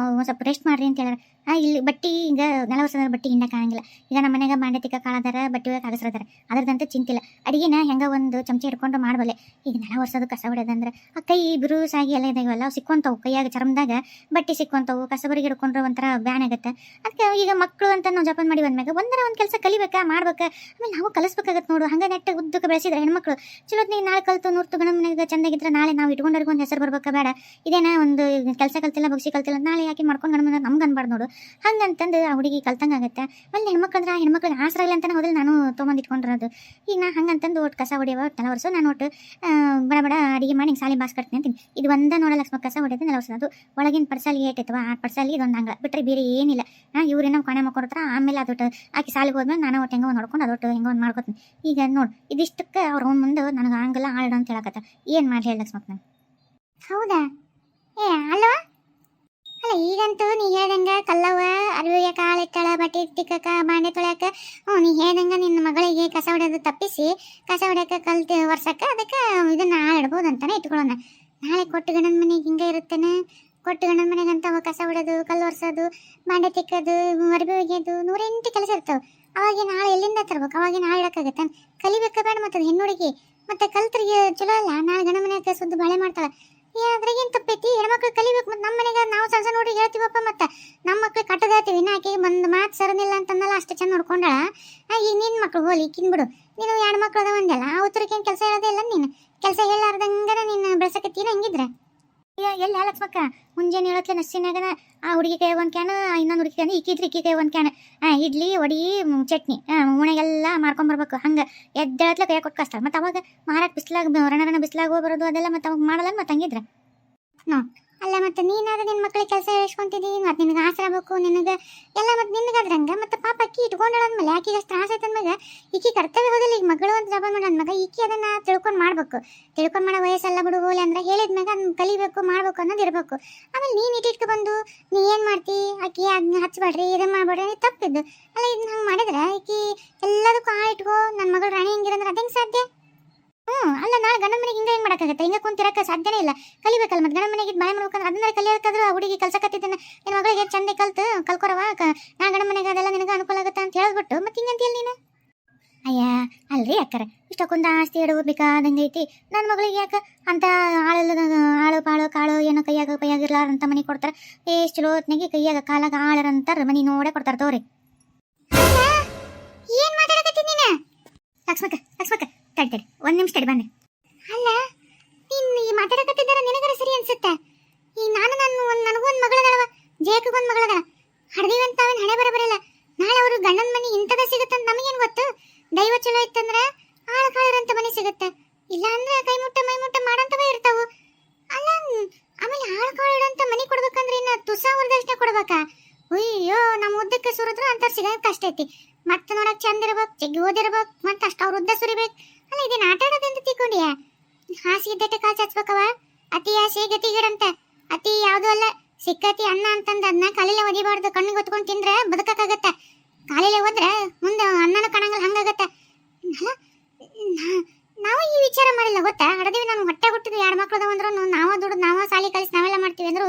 ಸ್ವಲ್ಪ ರೆಸ್ಟ್ ಮಾಡ್ರಿ ಅಂತ ಹೇಳ್ಯಾರ ಇಲ್ಲಿ ಬಟ್ಟೆ ಈಗ ನೆಲ ವರ್ಷದ ಬಟ್ಟೆ ಹಿಂಡಕ್ಕೆ ಆಗಂಗಿಲ್ಲ ಈಗ ನಮ್ಮ ಮನೆಗೆ ಬಾಂಡೆ ಕಾಳದಾರ ಬಟ್ಟೆ ಕಾಗಸ್ರದಾರ ಅದ್ರದಂತೂ ಚಿಂತಿಲ್ಲ ಅಡಿಗೆನ ಹೆಂಗೆ ಒಂದು ಚಮಚ ಹಿಡ್ಕೊಂಡು ಮಾಡಬಲ್ಲೆ ಈಗ ನೆಲ ವರ್ಷದ ಕಸ ಹೊಡೆದಂದ್ರೆ ಆ ಕೈ ಬಿರುಸಾಗಿ ಎಲ್ಲ ಇದಾಗಲ್ಲ ಅವು ಸಿಕ್ಕೊಂತವು ಕೈಯಾಗ ಚರ್ಮದಾಗ ಬಟ್ಟೆ ಸಿಕ್ಕೊಂತವು ಕಸಬರಿಗೆ ಹಿಡ್ಕೊಂಡ್ರೆ ಒಂಥರ ಬ್ಯಾನ್ ಆಗುತ್ತೆ ಅದಕ್ಕೆ ಈಗ ಮಕ್ಕಳು ಅಂತ ನಾವು ಜಪಾನ್ ಮಾಡಿ ಬಂದ್ಮ್ಯಾಗ ಒಂದರ ಒಂದು ಕೆಲಸ ಕಲಿಬೇಕಾ ಮಾಡ್ಬೇಕಾ ಆಮೇಲೆ ನಾವು ಕಲಿಸ್ಬೇಕಾಗತ್ತೆ ನೋಡು ಹಂಗೆ ನೆಟ್ಟ ಉದ್ದಕ್ಕೆ ಬೆಳೆಸಿದ್ರೆ ಹೆಣ್ಮಕ್ಳು ಚಲೋ ನೀವು ನಾಳೆ ಕಲ್ತು ನೂರ್ತು ಗಣ ಮನೆಗೆ ಚಂದಾಗಿದ್ರೆ ನಾಳೆ ನಾವು ಇಟ್ಕೊಂಡವ್ರಿಗೆ ಒಂದು ಹೆಸರು ಬರ್ಬೇಕಾ ಬೇಡ ಇದೇನ ಒಂದು ಕೆಲಸ ಕಲ್ತಿಲ್ಲ ಬಗ್ಸಿ ಕಲ್ತಿಲ್ಲ ನಾಳೆ ಯಾಕೆ ಮಾಡ್ಕೊಂಡು ಗಣ ಮನೆ ನಮ್ಗೆ ಅನ್ಬಾರ್ದು ನೋಡು ಹಂಗಂತಂದು ಆ ಹುಡುಗಿ ಕಲ್ತಂಗೆ ಆಗುತ್ತೆ ಆಮೇಲೆ ಹೆಣ್ಮಕ್ಳಂದ್ರೆ ಹೆಣ್ಮಕ್ಳಿಗೆ ಆಸರ ಇಲ್ಲ ಅಂತಾನೆ ಹೋದ್ರೆ ನಾನು ತೊಗೊಂಡು ಇಟ್ಕೊಂಡಿರೋದು ಈಗ ನಾ ಹಂಗಂತಂದು ಒಟ್ಟು ಕಸ ಹೊಡೆಯವ ನೆಲ ವರ್ಷ ನಾನು ಒಟ್ಟು ಬಡ ಬಡ ಅಡಿಗೆ ಮಾಡಿ ಸಾಲಿ ಬಾಸ್ ಕಟ್ತೀನಿ ಅಂತೀನಿ ಇದು ಒಂದ ನೋಡ ಲಕ್ಷ್ಮ ಕಸ ಹೊಡೆದು ನೆಲ ವರ್ಷ ಅದು ಒಳಗಿನ ಪರ್ಸಾಲಿ ಏಟೈತವ ಆ ಪರ್ಸಾಲಿ ಇದೊಂದು ಹಂಗೆ ಬಿಟ್ಟರೆ ಬೇರೆ ಏನಿಲ್ಲ ಇವ್ರೇನೋ ಕೊನೆ ಮಕ್ಕೊಡ್ತಾರ ಆಮೇಲೆ ಅದೊಟ್ಟು ಆಕೆ ಸಾಲಿಗೆ ಹೋದ್ಮೇಲೆ ನಾನು ಒಟ್ಟು ಹೆಂಗೋ ಒಂದು ನೋಡ್ಕೊಂಡು ಅದೊಟ್ಟು ಹೆಂಗೋ ಒಂದು ಮಾಡ್ಕೊತೀನಿ ಈಗ ನೋಡಿ ಇದಿಷ್ಟಕ್ಕೆ ಅವ್ರ ಮುಂದೆ ನನಗೆ ಹಂಗೆಲ್ಲ ಆಳ್ಡ ಅಂತ ಹೇಳಕತ್ತ ಏನು ಮಾಡಿ ಹೇಳಿ ಲಕ್ಷ್ಮಕ್ಕ ನಾನು ಹೌದಾ ಏ ಅಲ್ವಾ ಅಲ್ಲ ಈಗಂತೂ ನೀ ಹೇಳ್ದಂಗ ಕಲ್ಲವ್ವ ಅರಿವಿಗೆ ಕಾಳಿಟ್ಟಳ ಬಟ್ಟೆ ತಿಕ್ಕಕ ಬಾಂಡೆ ತೊಳ್ಯಾಕ ನೀ ಹೇಳ್ದಂಗ ನಿನ್ನ ಮಗಳಿಗೆ ಕಸ ಹೊಡೆಯೋದು ತಪ್ಪಿಸಿ ಕಸ ಹೊಡ್ಯಾಕ ಕಲ್ತು ವರ್ಷಕ್ಕೆ ಅದಕ್ಕೆ ಇದನ್ನ ಆಡ್ಬೋದು ಅಂತಾನೆ ಇಟ್ಕೊಳ್ಳೋಣ ನಾಳೆ ಕೊಟ್ಟು ಗಂಡನ ಮನೆಗೆ ಹಿಂಗೆ ಇರುತ್ತೇನೆ ಕೊಟ್ಟು ಗಂಡನ ಮನೆಗೆ ಅಂತ ಕಸ ಹೊಡೆಯೋದು ಕಲ್ಲು ಒರೆಸೋದು ಬಾಂಡೆ ತಿಕ್ಕೋದು ಅರಿವಿ ಒಗೆಯೋದು 108 ಕೆಲಸ ಇರ್ತಾವೆ ಅವಾಗ ನಾಳೆ ಎಲ್ಲಿಂದ ತರ್ಬೇಕು ಅವಾಗ ನಾಳೆ ಇಡೋಕ್ಕಾಗತ್ತೆ ಕಲಿಬೇಕ ಬೇಡ ಮತ್ತೆ ಹೆಣ್ಣುಡುಗಿ ಮತ್ತೆ ಕಲ್ತರಿಗೆ ಚಲೋ ಅಲ್ಲ ನಾಳೆ ಗಂಡನ ಮನೆಗೆ ಸುದ್ದು ಬಾಳೆ ಮಾಡ್ತಾಳೆ ಅದ್ರಾಗೇನು ತಪ್ಪೈತಿ ಹೆಣ್ಮಕ್ಳು ಕಲಿಬೇಕು ಮತ್ತೆ ನಮ್ಮ ಮನೆಗೆ ನಾವು ಸಣ್ಣ ಸಣ್ಣ ನೋಡಿ ಹೇಳ್ತೀವಪ್ಪ ಮತ್ತೆ ನಮ್ಮ ಮಕ್ಳು ಕಟ್ಟದ ಹೇಳ್ತೀವಿ ಇನ್ನು ಆಕೆಗೆ ಒಂದು ಮಾತು ಸರನಿಲ್ಲ ಅಂತಂದಲ್ಲ ಅಷ್ಟು ಚೆಂದ ನೋಡ್ಕೊಂಡಾಳ ಈಗ ನಿನ್ನ ಮಕ್ಳು ಹೋಲಿ ಕಿನ್ಬಿಡು ನೀನು 2 ಮಕ್ಳು ಅದ ಒಂದಲ್ಲ ಆ ಉತ್ತರಕ್ಕೇನು ಕೆಲಸ ಹೇಳೋದಿಲ್ಲ ನೀನು ಕೆಲಸ ಹೇಳಾರ್ದಂಗರ ನೀನು ಬೆಳೆಸಕತ್ತೀರ ಹಂಗಿದ್ರೆ ಎಲ್ಲಿ ಲಕ್ಷ್ಮಕ್ಕ ಮುಂಜಾನೆ ಹೇಳತ್ಲೆ ನಸ್ಸಿನಾಗನ ಆ ಹುಡುಗಿ ಕೈ ಒಂದು ಕ್ಯಾನ್ ಇನ್ನೊಂದು ಹುಡುಗಿ ಕ್ಯಾನ್ ಇಕ್ಕಿದ್ರೆ ಇಕ್ಕಿ ಕೈ ಒಂದು ಕ್ಯಾನ್ ಇಡ್ಲಿ ವಡಿ ಚಟ್ನಿ ಉಣೆಗೆಲ್ಲ ಮಾರ್ಕೊಂಬರ್ಬೇಕು ಹಂಗೆ ಎದ್ದೇಳತ್ಲೆ ಕೈ ಕೊಟ್ಟು ಕಸ್ತಾಳೆ ಮತ್ತು ಅವಾಗ ಮಾರಾಟ ಬಿಸ್ಲಾಗ ರಣ ಬಿಸ್ಲಾಗ ಹೋಗಿ ಬರೋದು ಅದೆಲ್ಲ ಮತ್ತು ಅವಾಗ ಮಾಡಲ್ಲ ಮತ್ತು ಹಂಗಿದ್ರೆ ಅಲ್ಲ ಮತ್ತೆ ನೀನಾದ್ರೆ ನಿನ್ನ ಮಕ್ಳಿಗೆ ಕೆಲಸ ಹೇಳ್ಸ್ಕೊಂತಿದ್ದೀ ಮತ್ತೆ ನಿನಗೆ ಆಸರ ಬೇಕು ನಿನಗೆ ಎಲ್ಲ ಮತ್ತೆ ನಿನಗಾದ್ರಂಗ ಮತ್ತೆ ಪಾಪ ಅಕ್ಕಿ ಇಟ್ಕೊಂಡಾದ್ಮೇಲೆ ಆಕಿಗೆ ಅಷ್ಟು ಆಸೆ ಆಯ್ತಂದಾಗ ಈಕಿ ಕರ್ತವ್ಯ ಹೋದಲ್ಲಿ ಈಗ ಮಗಳು ಅಂತ ಜಪ ಮಾಡೋ ಮಗ ಈಕಿ ಅದನ್ನ ತಿಳ್ಕೊಂಡು ಮಾಡ್ಬೇಕು ತಿಳ್ಕೊಂಡು ಮಾಡೋ ವಯಸ್ಸೆಲ್ಲ ಬಿಡು ಹೋಲಿ ಅಂದ್ರೆ ಹೇಳಿದ್ಮ್ಯಾಗ ಅದನ್ನ ಕಲಿಬೇಕು ಮಾಡ್ಬೇಕು ಅನ್ನೋದು ಇರಬೇಕು ಆಮೇಲೆ ನೀನು ಇಟ್ಟಿಟ್ಕೊ ಬಂದು ನೀ ಏನು ಮಾಡ್ತಿ ಆಕಿ ಅದನ್ನ ಹಚ್ಬೇಡ್ರಿ ಇದನ್ನ ಮಾಡ್ಬೇಡ್ರಿ ತಪ್ಪಿದ್ದು ಅಲ್ಲ ಇದನ್ನ ಹಂಗೆ ಮಾಡಿದ್ರೆ ಆಕಿ ಎಲ್ಲದಕ್ಕೂ ಇಟ್ಕೋ ನನ್ನ ಮಗಳು ರಾಣಿ ಹೆಂಗಿರಂದ್ರೆ ಅದು ಹೆಂಗೆ ಸಾಧ್ಯ ಅಲ್ಲ ನಾಳೆ ಗಂಡ ಮನೆಗೆ ಹಿಂಗೆ ಹೆಂಗೆ ಮಾಡೋಕ್ಕಾಗತ್ತೆ ಹಿಂಗೆ ಕುಂತಿರಕ್ಕೆ ಸಾಧ್ಯನೇ ಇಲ್ಲ ಕಲಿಬೇಕಲ್ಲ ಮತ್ತೆ ಗಂಡ ಮನೆಗೆ ಬಾಯ್ ಮಾಡ್ಬೇಕಂದ್ರೆ ಅದನ್ನ ಕಲಿಯೋಕ್ಕಾದ್ರೂ ಆ ಹುಡುಗಿ ಕೆಲಸ ಕತ್ತಿದ್ದೇನೆ ನಿನ್ನ ಮಗಳಿಗೆ ಚಂದ ಕಲ್ಕೊರವ ನಾ ಗಂಡ ಮನೆಗೆ ಅದೆಲ್ಲ ನಿನಗೆ ಅನುಕೂಲ ಆಗುತ್ತೆ ಅಂತ ಹೇಳ್ಬಿಟ್ಟು ಮತ್ತೆ ಹಿಂಗಂತೀಯಲ್ಲ ನೀನು ಅಯ್ಯ ಅಲ್ರಿ ಅಕ್ಕರ ಇಷ್ಟಕ್ಕೊಂದು ಆಸ್ತಿ ಇಡಬೇಕಾದಂಗೆ ಐತಿ ನನ್ನ ಮಗಳಿಗೆ ಯಾಕೆ ಅಂತ ಆಳು ಪಾಳು ಕಾಳು ಏನೋ ಕೈಯಾಗ ಇರ್ಲಾರಂತ ಮನೆ ಕೊಡ್ತಾರೆ ಎಷ್ಟು ಚಲೋ ಹೊತ್ನಾಗೆ ಕೈಯಾಗ ಕಾಲಾಗ ಆಳರಂತಾರ ಮನೆ ನೋಡೇ ಕೊಡ್ತಾರೆ ತೋರಿ ಏನು ಮಾತಾಡಕತ್ತಿ ನೀನು ಲಕ್ಷ್ಮಕ್ಕ ತಡಿ ಒಂದು ನಿಮಿಷ ತಡಿ ಬಂದೆ ಅಲ್ಲ ನೀನು ಈ ಮಾತಾಡಕತ್ತಿದ್ದಾರ ನಿನಗರ ಸರಿ ಅನ್ಸುತ್ತೆ ಈ ನನಗೊಂದು ಮಗಳದಳವ ಜೇಕಗೊಂದು ಮಗಳದಳ ಹಡ್ದೀವಂತ ಅವನ್ ಹಣೆ ಬರಬರಿಲ್ಲ ನಾಳೆ ಅವರು ಗಂಡನ ಮನೆ ಇಂಥದ ಸಿಗುತ್ತಂತ ನಮಗೇನು ಗೊತ್ತು ದೈವ ಚಲೋ ಇತ್ತಂದ್ರೆ ಆಳ ಕಾಳಿರಂತ ಮನೆ ಸಿಗುತ್ತೆ ಇಲ್ಲ ಅಂದ್ರೆ ಕೈ ಮುಟ್ಟ ಮಾಡಂತವೇ ಇರ್ತಾವು ಅಲ್ಲ ಆಮೇಲೆ ಆಳ ಕಾಳಿರಂತ ಮನೆ ಕೊಡ್ಬೇಕಂದ್ರೆ ಇನ್ನು ತುಸಾ ವರದಕ್ಷಿಣೆ ಕೊಡ್ಬೇಕಾ ಅಯ್ಯೋ ನಮ್ಮ ಉದ್ದಕ್ಕೆ ಸುರಿದ್ರು ಅಂತ ಸಿಗೋದು ಕಷ್ಟ ಐತಿ ಮತ್ತೆ ನೋಡಕ್ ಚಂದ ಇರ್ಬೇಕು ಜಗ್ಗಿ ಓದಿರ್ಬೇಕು ಮತ್ತೆ ಅಷ್ಟು ಅವ್ರ ಉದ್ದ ಸುರಿಬೇಕು ಅಲ್ಲ ಇದೇನು ಆಟ ಆಡೋದಂತ ತಿಳ್ಕೊಂಡಿಯ ಹಾಸಿಗೆ ಇದ್ದಟ್ಟೆ ಕಾಲು ಚಾಚ್ಬೇಕವ ಅತಿ ಆಸೆ ಗತಿಗಿರಂತ ಅತಿ ಯಾವುದು ಅಲ್ಲ ಸಿಕ್ಕತಿ ಅನ್ನ ಅಂತಂದು ಅದನ್ನ ಕಾಲಿಲೆ ಒದಿಬಾರ್ದು ಕಣ್ಣಿಗೆ ಹೊತ್ಕೊಂಡು ತಿಂದ್ರೆ ಬದುಕಕ್ಕಾಗತ್ತೆ ಕಾಲಿಲೆ ಹೋದ್ರೆ ಮುಂದೆ ಅನ್ನನ ಕಾಣಂಗಲ್ಲ ಹಂಗಾಗತ್ತೆ ಅಲ್ಲ ನಾವು ಈ ವಿಚಾರ ಮಾಡಿಲ್ಲ ಗೊತ್ತಾ ಹಡದಿವಿ ನಾನು ಹೊಟ್ಟೆ ಹುಟ್ಟಿದ್ವಿ 2 ಮಕ್ಳು ಅದಾವಂದ್ರು ನಾವ ದುಡ್ದು ನಾವ ಸಾಲಿ ಕಲಿಸಿ ನಾವೆಲ್ಲ ಮಾಡ್ತೀವಿ ಅಂದ್ರು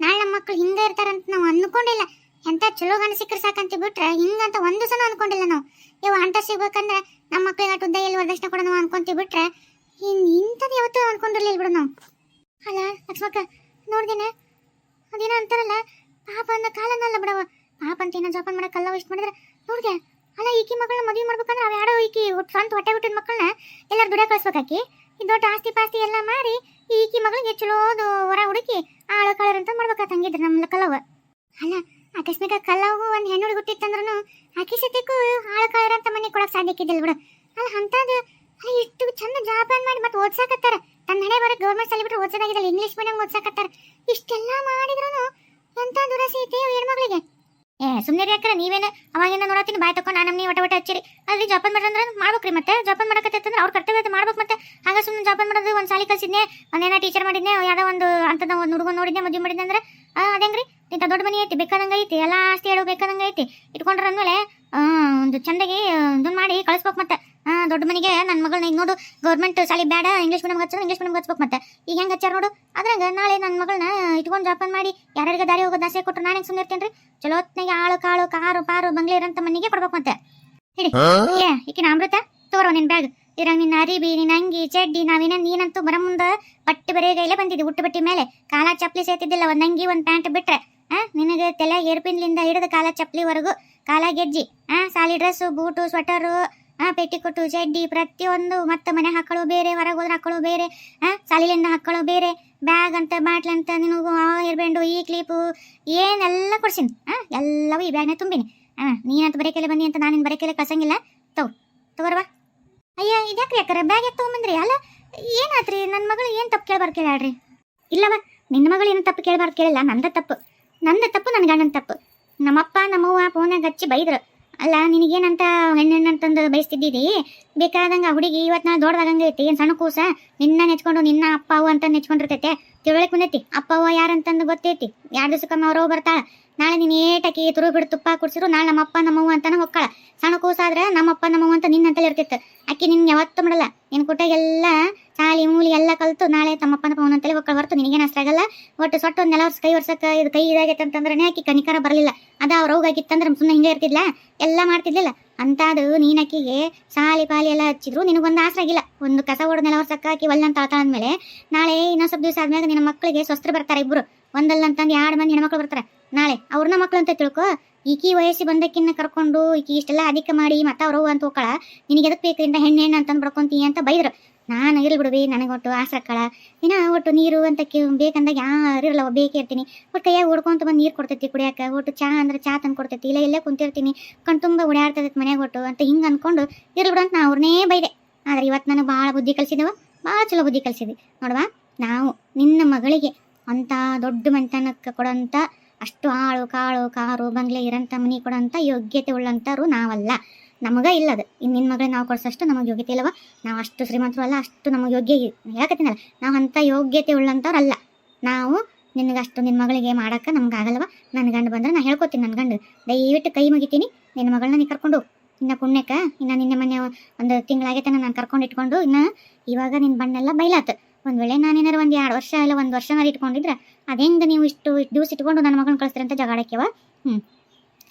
ನಾಳೆ ನಮ್ಮ ಮಕ್ಳು ಹಿಂಗೆ ಇರ್ತಾರಂತ ನಾವು ಅನ್ಕೊಂಡಿಲ್ಲ ಎಂತ ಚಲೋ ಗಂಡ ಸಿಕ್ಕರೆ ಸಾಕಂತ ಬಿಟ್ರೆ ಹಿಂಗಂತ ಒಂದು ಸಲ ಅನ್ಕೊಂಡಿಲ್ಲ ನಾವು ಇವು ಅಂಟ ಸಿಗ್ಬೇಕಂದ್ರೆ ನಮ್ಮ ಮಕ್ಳಿಗೆ ಅಟ್ಟು ಉದ್ದ ಎಲ್ಲಿ ವರದಕ್ಷಿಣೆ ಕೂಡ ನಾವು ಅನ್ಕೊಂತೀವಿ ಬಿಟ್ರೆ ಇಂಥದ್ದು ಯಾವತ್ತೂ ಅನ್ಕೊಂಡಿರ್ಲಿಲ್ಲ ಬಿಡು ನಾವು ಅಲ್ಲ ಲಕ್ಷ್ಮಕ್ಕ ನೋಡ್ದೇನೆ ಅದೇನೋ ಅಂತಾರಲ್ಲ ಪಾಪ ಅಂದ ಕಾಲನಲ್ಲ ಬಿಡವ ಪಾಪ ಅಂತ ಏನೋ ಜೋಪಾನ ಮಾಡಕ್ಕಲ್ಲ ಇಷ್ಟು ಮಾಡಿದ್ರೆ ನೋಡ್ದೆ ಅಲ್ಲ ಈಕಿ ಮಗಳನ್ನ ಮದುವೆ ಮಾಡ್ಬೇಕಂದ್ರೆ ಅವು ಯಾರೋ ಈಕಿ ಸ್ವಂತ ಹೊಟ್ಟೆ ಬಿಟ್ಟಿದ ಮಕ್ಕಳನ್ನ ಎಲ್ಲರೂ ದುಡಿಯ ಕಳಿಸ್ಬೇಕಾಕಿ ಈ ದೊಡ್ಡ ಆಸ್ತಿ ಪಾಸ್ತಿ ಎಲ್ಲ ಮಾರಿ ಈಕಿ ಮಗಳಿಗೆ ಚಲೋದು ಹೊರ ಹುಡುಕಿ ಆಳು ಕಾಳರ್ ಅಂತ ಮಾಡ್ಬೇಕಾತ ಹಂಗಿದ್ರೆ ನಮ್ಮ ಕಲವ ಅಲ್ಲ ಅಕಸ್ಮಾತ್ ಕಲ್ಲವು ಒಂದು ಹೆಣ್ಣು ಹುಡುಗಿ ಹುಟ್ಟಿತ್ತಂದ್ರೂ ಆಕಿ ಸತ್ಯಕ್ಕೂ ಆಳು ಕಾಳರ್ ಅಂತ ಮನೆ ಕೊಡಕ್ ಸಾಧ್ಯಕ್ಕಿದ್ದಿಲ್ಲ ಬಿಡು ಅಲ್ಲ ಅಂತದ್ದು ಇಷ್ಟು ಚಂದ ಜಾಬ್ ಮಾಡಿ ಮತ್ತೆ ಓದ್ಸಾಕತ್ತಾರ ತನ್ನ ಹಣೆ ಬರ ಗೌರ್ಮೆಂಟ್ ಸಾಲಿ ಬಿಟ್ರೆ ಓದ್ಸೋದಾಗಿದ್ದಲ್ಲ ಇಂಗ್ಲೀಷ್ ಮೀಡಿಯಂ ಓದ್ಸಾಕತ್ತಾರ ಇಷ್ಟೆಲ್ಲ ಮಾಡಿದ್ರು ಎಂತ ದುರಸಿ ಐತೆ ಹೆಣ್ಮಗಳಿಗೆ ಸುಮ್ಮನೆ ಯಾಕ್ರೆ ನೀವೇನು ಅವಾಗಿಂದ ನೋಡತ್ತೀನಿ ಬಾಯ್ ತಕೊಂಡು ನಮ್ಮನಿ ಒಟ ಒಟ ಹಚ್ಚಿರಿ ಅಲ್ಲಿ ಜಾಪನ್ ಮಾಡ್ರಂದ್ರೆ ಮಾಡ್ಬೇಕ್ರಿ ಮತ್ತೆ ಜಾಪನ್ ಮಾಡಕತ್ತಂದ್ರೆ ಅವ್ರ ಕರ್ತವ್ಯ ಮಾಡ್ಬೇಕು ಮತ್ತೆ ಆಗ ಸುಮ್ಮನೆ ಜಾಪನ್ ಮಾಡೋದು ಒಂದು ಸಾಲಿ ಕಲ್ಸಿದ್ನೆ ಒಂದೇನ ಟೀಚರ್ ಮಾಡಿದ್ನೆ ಯಾವುದೋ ಒಂದು ಅಂತದ ಒಂದು ಹುಡುಗ ನೋಡಿದ್ನೆ ಮದುವೆ ಮಾಡಿದ್ದೆ ಅಂದ್ರೆ ಅದೇಂಗ್ರಿ ಇಂಥ ದೊಡ್ಡ ಮನೆ ಐತಿ ಬೇಕಾದಂಗೆ ಐತಿ ಎಲ್ಲ ಆಸ್ತಿ ಹೇಳೋ ಬೇಕಾದಂಗೆ ಐತಿ ಇಟ್ಕೊಂಡ್ರ ಅಂದ್ಮೇಲೆ ಒಂದು ಚಂದಾಗಿ ಇದನ್ನ ಮಾಡಿ ಕಳಿಸ್ಬೇಕು ಮತ್ತೆ ದೊಡ್ಡ ಮನೆಗೆ ನನ್ನ ಮಗಳನ್ನ ಈಗ ನೋಡು ಗೌರ್ಮೆಂಟ್ ಸಾಲಿ ಬೇಡ ಇಂಗ್ಲೀಷ್ ಮೀಡಿಯಂ ಹಚ್ಚಿದ್ರೆ ಇಂಗ್ಲೀಷ್ ಮೀಡಿಯಂ ಹಚ್ಬೇಕು ಮತ್ತೆ ಈಗ ಹೆಂಗೆ ಹಚ್ಚಾರ ನೋಡು ಅದ್ರಾಗ ನಾಳೆ ನನ್ನ ಮಗಳನ್ನ ಇಟ್ಕೊಂಡು ಜಾಪನ್ ಮಾಡಿ ಯಾರ್ಯಾರಿಗೆ ದಾರಿ ಹೋಗೋದು ಆಸೆ ಕೊಟ್ಟರು ನಾನು ಹೆಂಗೆ ಸುಮ್ಮನೆ ಇರ್ತೇನೆ ರೀ ಚಲೋ ಹೊತ್ನಾಗೆ ಆಳು ಕಾಳು ಕಾರು ಪಾರು ಬಂಗ್ಲೆ ಇರೋಂಥ ಮನೆಗೆ ಕೊಡ್ಬೇಕು ಮತ್ತೆ ಹಿಡಿ ಈಕಿನ ಅಮೃತ ತೋರೋ ನಿನ್ನ ಬ್ಯಾಗ್ ಇರಾಗ ನಿನ್ನ ಅರಿಬಿ ನಿನ್ನ ಅಂಗಿ ಚಡ್ಡಿ ನಾವೇನ ನೀನಂತೂ ಬರ ಮುಂದೆ ಬಟ್ಟೆ ಬರೆಯಗೈಲೆ ಬಂದಿದ್ದಿ ಹುಟ್ಟು ಬಟ್ಟೆ ಮೇಲೆ ಕಾಲ ಚಪ್ಪಲಿ ಸೇತಿದ್ದಿಲ್ಲ ಒಂದು ಅಂಗಿ ಒಂದು ಪ್ಯಾಂಟ್ ಬಿಟ್ರೆ ನಿನಗೆ ತಲೆ ಏರ್ಪಿನ್ಲಿಂದ ಹಿಡಿದು ಕಾಲ ಚಪ್ಪಲಿವರೆಗೂ ಕಾಲ ಗೆಜ್ಜಿ ಸಾಲಿ ಡ್ರೆಸ್ಸು ಬೂಟು ಸ್ವೆಟರು ಪೆಟ್ಟಿಕೊಟ್ಟು ಚಡ್ಡಿ ಪ್ರತಿಯೊಂದು ಮತ್ತೆ ಮನೆ ಹಾಕೊಳ್ಳೋ ಬೇರೆ ಹೊರಗೆ ಹೋದ್ರೆ ಹಾಕೊಳ್ಳೋ ಬೇರೆ ಸಾಲಿಲಿಂದ ಹಾಕೊಳ್ಳೋ ಬೇರೆ ಬ್ಯಾಗ್ ಅಂತ ಬಾಟ್ಲ್ ಅಂತ ನಿನಗೂ ಹೇರ್ ಬ್ಯಾಂಡು ಈ ಕ್ಲಿಪು ಏನೆಲ್ಲ ಕೊಡ್ಸಿನಿ ಎಲ್ಲವೂ ಈ ಬ್ಯಾಗ್ನ ತುಂಬಿನಿ ನೀನಂತ ಬರೇಕೆಲೆ ಬಂದಿ ಅಂತ ನಾನು ಬರೇಕೆಲೆ ಕಳ್ಸಂಗಿಲ್ಲ ತಗೋರ್ವಾ ಅಯ್ಯ ಇದ್ಯಾಕ್ರಿ ಯಾಕ್ರೆ ಬ್ಯಾಗ್ ಯಾಕೆ ತೊಗೊಂಬಂದ್ರಿ ಅಲ್ಲ ಏನಾತ್ರಿ ನನ್ನ ಮಗಳು ಏನು ತಪ್ಪು ಕೇಳಬಾರ್ದು ಕೇಳ್ರಿ ಇಲ್ಲವ ನಿನ್ನ ಮಗಳು ಏನು ತಪ್ಪು ಕೇಳಬಾರ್ದು ಕೇಳಿಲ್ಲ ನಂದ ತಪ್ಪು ನನ್ನ ಗಂಡನ ತಪ್ಪು ನಮ್ಮಪ್ಪ ನಮ್ಮವ್ವ ಫೋನಾಗ ಹಚ್ಚಿ ಬೈದ್ರು ಅಲ್ಲ ನಿನಗೇನಂತ ಹೆಣ್ಣಂತಂದು ಬಯಸ್ತಿದ್ದೀರಿ ಬೇಕಾದಂಗೆ ಆ ಹುಡುಗಿ ಇವತ್ತು ನಾ ದೊಡ್ಡದಾಗಂಗೆ ಐತಿ ಏನು ಸಣ್ಣ ಕೂಸ ನಿನ್ನ ನೆಚ್ಕೊಂಡು ನಿನ್ನ ಅಪ್ಪ ಅವ್ವ ಅಂತ ನೆಚ್ಕೊಂಡಿರ್ತೈತೆ ತಿಳುವಳಿಕೆ ಬಂದೈತಿ ಅಪ್ಪ ಅವ್ವ ಯಾರಂತಂದು ಗೊತ್ತೈತಿ 2 ದಿವಸಕ್ಕೊಮ್ಮೆ ಅವ್ರವ್ ಬರ್ತಾಳ ನಾಳೆ ನೀನು ಏಟಕಿ ತುರು ಬಿಡು ತುಪ್ಪ ಕುಡ್ಸಿರು ನಾಳೆ ನಮ್ಮಪ್ಪ ನಮ್ಮವ್ವ ಅಂತಾನೆ ಹೊಕ್ಕಾಳ ಸಣ್ಣ ಕೂಸಾದ್ರೆ ನಮ್ಮಪ್ಪ ನಮ್ಮವ್ವ ಅಂತ ನಿನ್ನಂತಲೇ ಇರ್ತಿತ್ತು ಆಕೆ ನಿನ್ಗೆ ಯಾವತ್ತೂ ಮಾಡಲ್ಲ ನಿನ್ನ ಕುಟ್ಟಾಗೆಲ್ಲ ಸಾಲಿ ಮೂಲಿ ಎಲ್ಲ ಕಲ್ತು ನಾಳೆ ತಮ್ಮಪ್ಪನ ಪವನಂತಲೇ ಹೊಕ್ಕಳ ಹೊರತು ನಿನಗೇನು ಅಷ್ಟಾಗಲ್ಲ ಒಟ್ಟು ಸೊಟ್ಟು ಒಂದು ನೆಲ ವರ್ಷ ಕೈ ವರ್ಷಕ್ಕೆ ಇದು ಕೈ ಇದಾಗೈತೆ ಅಂತಂದ್ರೆ ಆಕಿ ಕನಿಕರ ಬರಲಿಲ್ಲ ಅದ ಅವ್ರ ಹೋಗಾಗಿತ್ತಂದ್ರೆ ಸುಮ್ಮನೆ ಹಿಂಗೆ ಇರ್ತಿದ್ಲ ಎಲ್ಲ ಮಾಡ್ತಿದ್ಲಿಲ್ಲ ಅಂತಾದು ನೀನು ಆಕಿಗೆ ಸಾಲಿ ಪಾಲಿ ಎಲ್ಲ ಹಚ್ಚಿದ್ರು ನಿನಗೊಂದು ಆಸರಾಗಿಲ್ಲ ಒಂದು ಕಸ ಓಡೋ ನೆಲ ವರ್ಷಕ್ಕೆ ಆಕಿ ಒಳ್ಳೆ ತಾಳ್ತಾ ಅಂದಮೇಲೆ ನಾಳೆ ಇನ್ನೊಂದು ಸ್ವಲ್ಪ ದಿವಸ ಆದ್ಮೇಲೆ ನಿನ್ನ ಮಕ್ಕಳಿಗೆ ಸ್ವಸ್ತ್ರ ಬರ್ತಾರೆ ಇಬ್ಬರು ಒಂದಲ್ಲ ಅಂತಂದು 2 ಮಂದಿ ಹೆಣ್ಮಕ್ಳು ಬರ್ತಾರೆ ನಾಳೆ ಅವ್ರನ್ನ ಮಕ್ಳು ಅಂತ ತಿಳ್ಕೊ ಈಕಿ ವಯಸ್ಸಿ ಬಂದಕ್ಕಿನ್ನ ಕರ್ಕೊಂಡು ಈಕಿ ಇಷ್ಟೆಲ್ಲ ಅಧಿಕ ಮಾಡಿ ಮತ್ತೆ ಅವ್ರವ್ವ ಅಂತ ಹೋಗ್ಕಳ ನಿನಗೆ ಎದಕ್ಕೆ ಬೇಕ್ರಿಂದ ಹೆಣ್ಣು ಅಂತಂದು ಬಡ್ಕೊಂತೀಯ ಅಂತ ಬೈದ್ರು ನಾನು ಇರ್ಲಿ ಬಿಡ್ವಿ ನನಗೆ ಒಟ್ಟು ಆಸರಕ್ಕಳ ಇನ್ನ ಒಟ್ಟು ನೀರು ಅಂತ ಬೇಕಂದಾಗ ಯಾರು ಇರಲ್ಲ ಬೇಕೇ ಇರ್ತೀನಿ ಒಟ್ಟು ಕೈಯಾಗ ಓಡ್ಕೊಂತ ಬಂದು ನೀರು ಕೊಡ್ತೈತಿ ಕುಡಿಯಾಕ ಒಟ್ಟು ಚಾ ಅಂದ್ರೆ ಚಾ ತಂದು ಕೊಡ್ತೈತಿ ಇಲ್ಲ ಎಲ್ಲೇ ಕುಂತಿರ್ತೀನಿ ಕಣ್ ತುಂಬ ಓಡಾಡ್ತೈತಿ ಮನೆಯಾಗ ಒಟ್ಟು ಅಂತ ಹಿಂಗೆ ಅಂದ್ಕೊಂಡು ಇರ್ಲಿ ಬಿಡು ಅಂತ ನಾ ಅವ್ರನ್ನೇ ಬೈದೆ ಆದ್ರೆ ಇವತ್ತು ನನಗೆ ಭಾಳ ಬುದ್ಧಿ ಕಲಿಸಿದವ ಭಾಳ ಚಲೋ ಬುದ್ಧಿ ಕಲಿಸಿದ್ವಿ ನೋಡುವ ನಾವು ನಿನ್ನ ಮಗಳಿಗೆ ಅಂತ ದೊಡ್ಡ ಮನೆತನಕ್ಕೆ ಕೊಡೋಂಥ ಅಷ್ಟು ಆಳು ಕಾಳು ಕಾರು ಬಂಗ್ಲೆ ಇರೋಂಥ ಮನೆ ಕೊಡೋಂಥ ಯೋಗ್ಯತೆ ಉಳ್ಳಂಥವ್ರು ನಾವಲ್ಲ ನಮಗೆ ಇಲ್ಲದು ಇನ್ನು ನಿನ್ನ ಮಗಳಿಗೆ ನಾವು ಕೊಡಿಸೋಷ್ಟು ನಮಗೆ ಯೋಗ್ಯತೆ ಇಲ್ಲವ ನಾವು ಅಷ್ಟು ಶ್ರೀಮಂತರು ಅಲ್ಲ ಅಷ್ಟು ನಮಗೆ ಯೋಗ್ಯ ಹೇಳಕತ್ತೀನಲ್ಲ ನಾವು ಅಂಥ ಯೋಗ್ಯತೆ ಉಳ್ಳಂಥವ್ರಲ್ಲ ನಾವು ನಿನಗಷ್ಟು ನಿನ್ನ ಮಗಳಿಗೆ ಮಾಡೋಕ್ಕೆ ನಮ್ಗೆ ಆಗಲ್ವ ನನ್ನ ಗಂಡು ಬಂದರೆ ನಾನು ಹೇಳ್ಕೊತೀನಿ ನನ್ನ ಗಂಡು ದಯವಿಟ್ಟು ಕೈ ಮುಗಿತೀನಿ ನಿನ್ನ ಮಗಳನ್ನ ನೀ ಕರ್ಕೊಂಡು ಇನ್ನು ಪುಣ್ಯಕ್ಕೆ ಇನ್ನು ನಿನ್ನೆ ಮೊನ್ನೆ ಒಂದು ತಿಂಗಳಾಗೈತೆ ನಾನು ಕರ್ಕೊಂಡು ಇಟ್ಕೊಂಡು ಇನ್ನು ಇವಾಗ ನಿನ್ನ ಬಣ್ಣೆಲ್ಲ ಬೈಲಾತು ಒಂದು ವೇಳೆ ನಾನೇನಾರು ಒಂದು 2 ವರ್ಷ ಇಲ್ಲ 1 ವರ್ಷನಾರು ಇಟ್ಕೊಂಡಿದ್ರೆ ಅದೆಂಗೆ ನೀವು ಇಷ್ಟು ದಿವಸ ಇಟ್ಕೊಂಡು ನನ್ನ ಮಗನ ಕಳಿಸ್ತೀರಿ ಅಂತ ಜಗಾಡಕ್ಕೆವ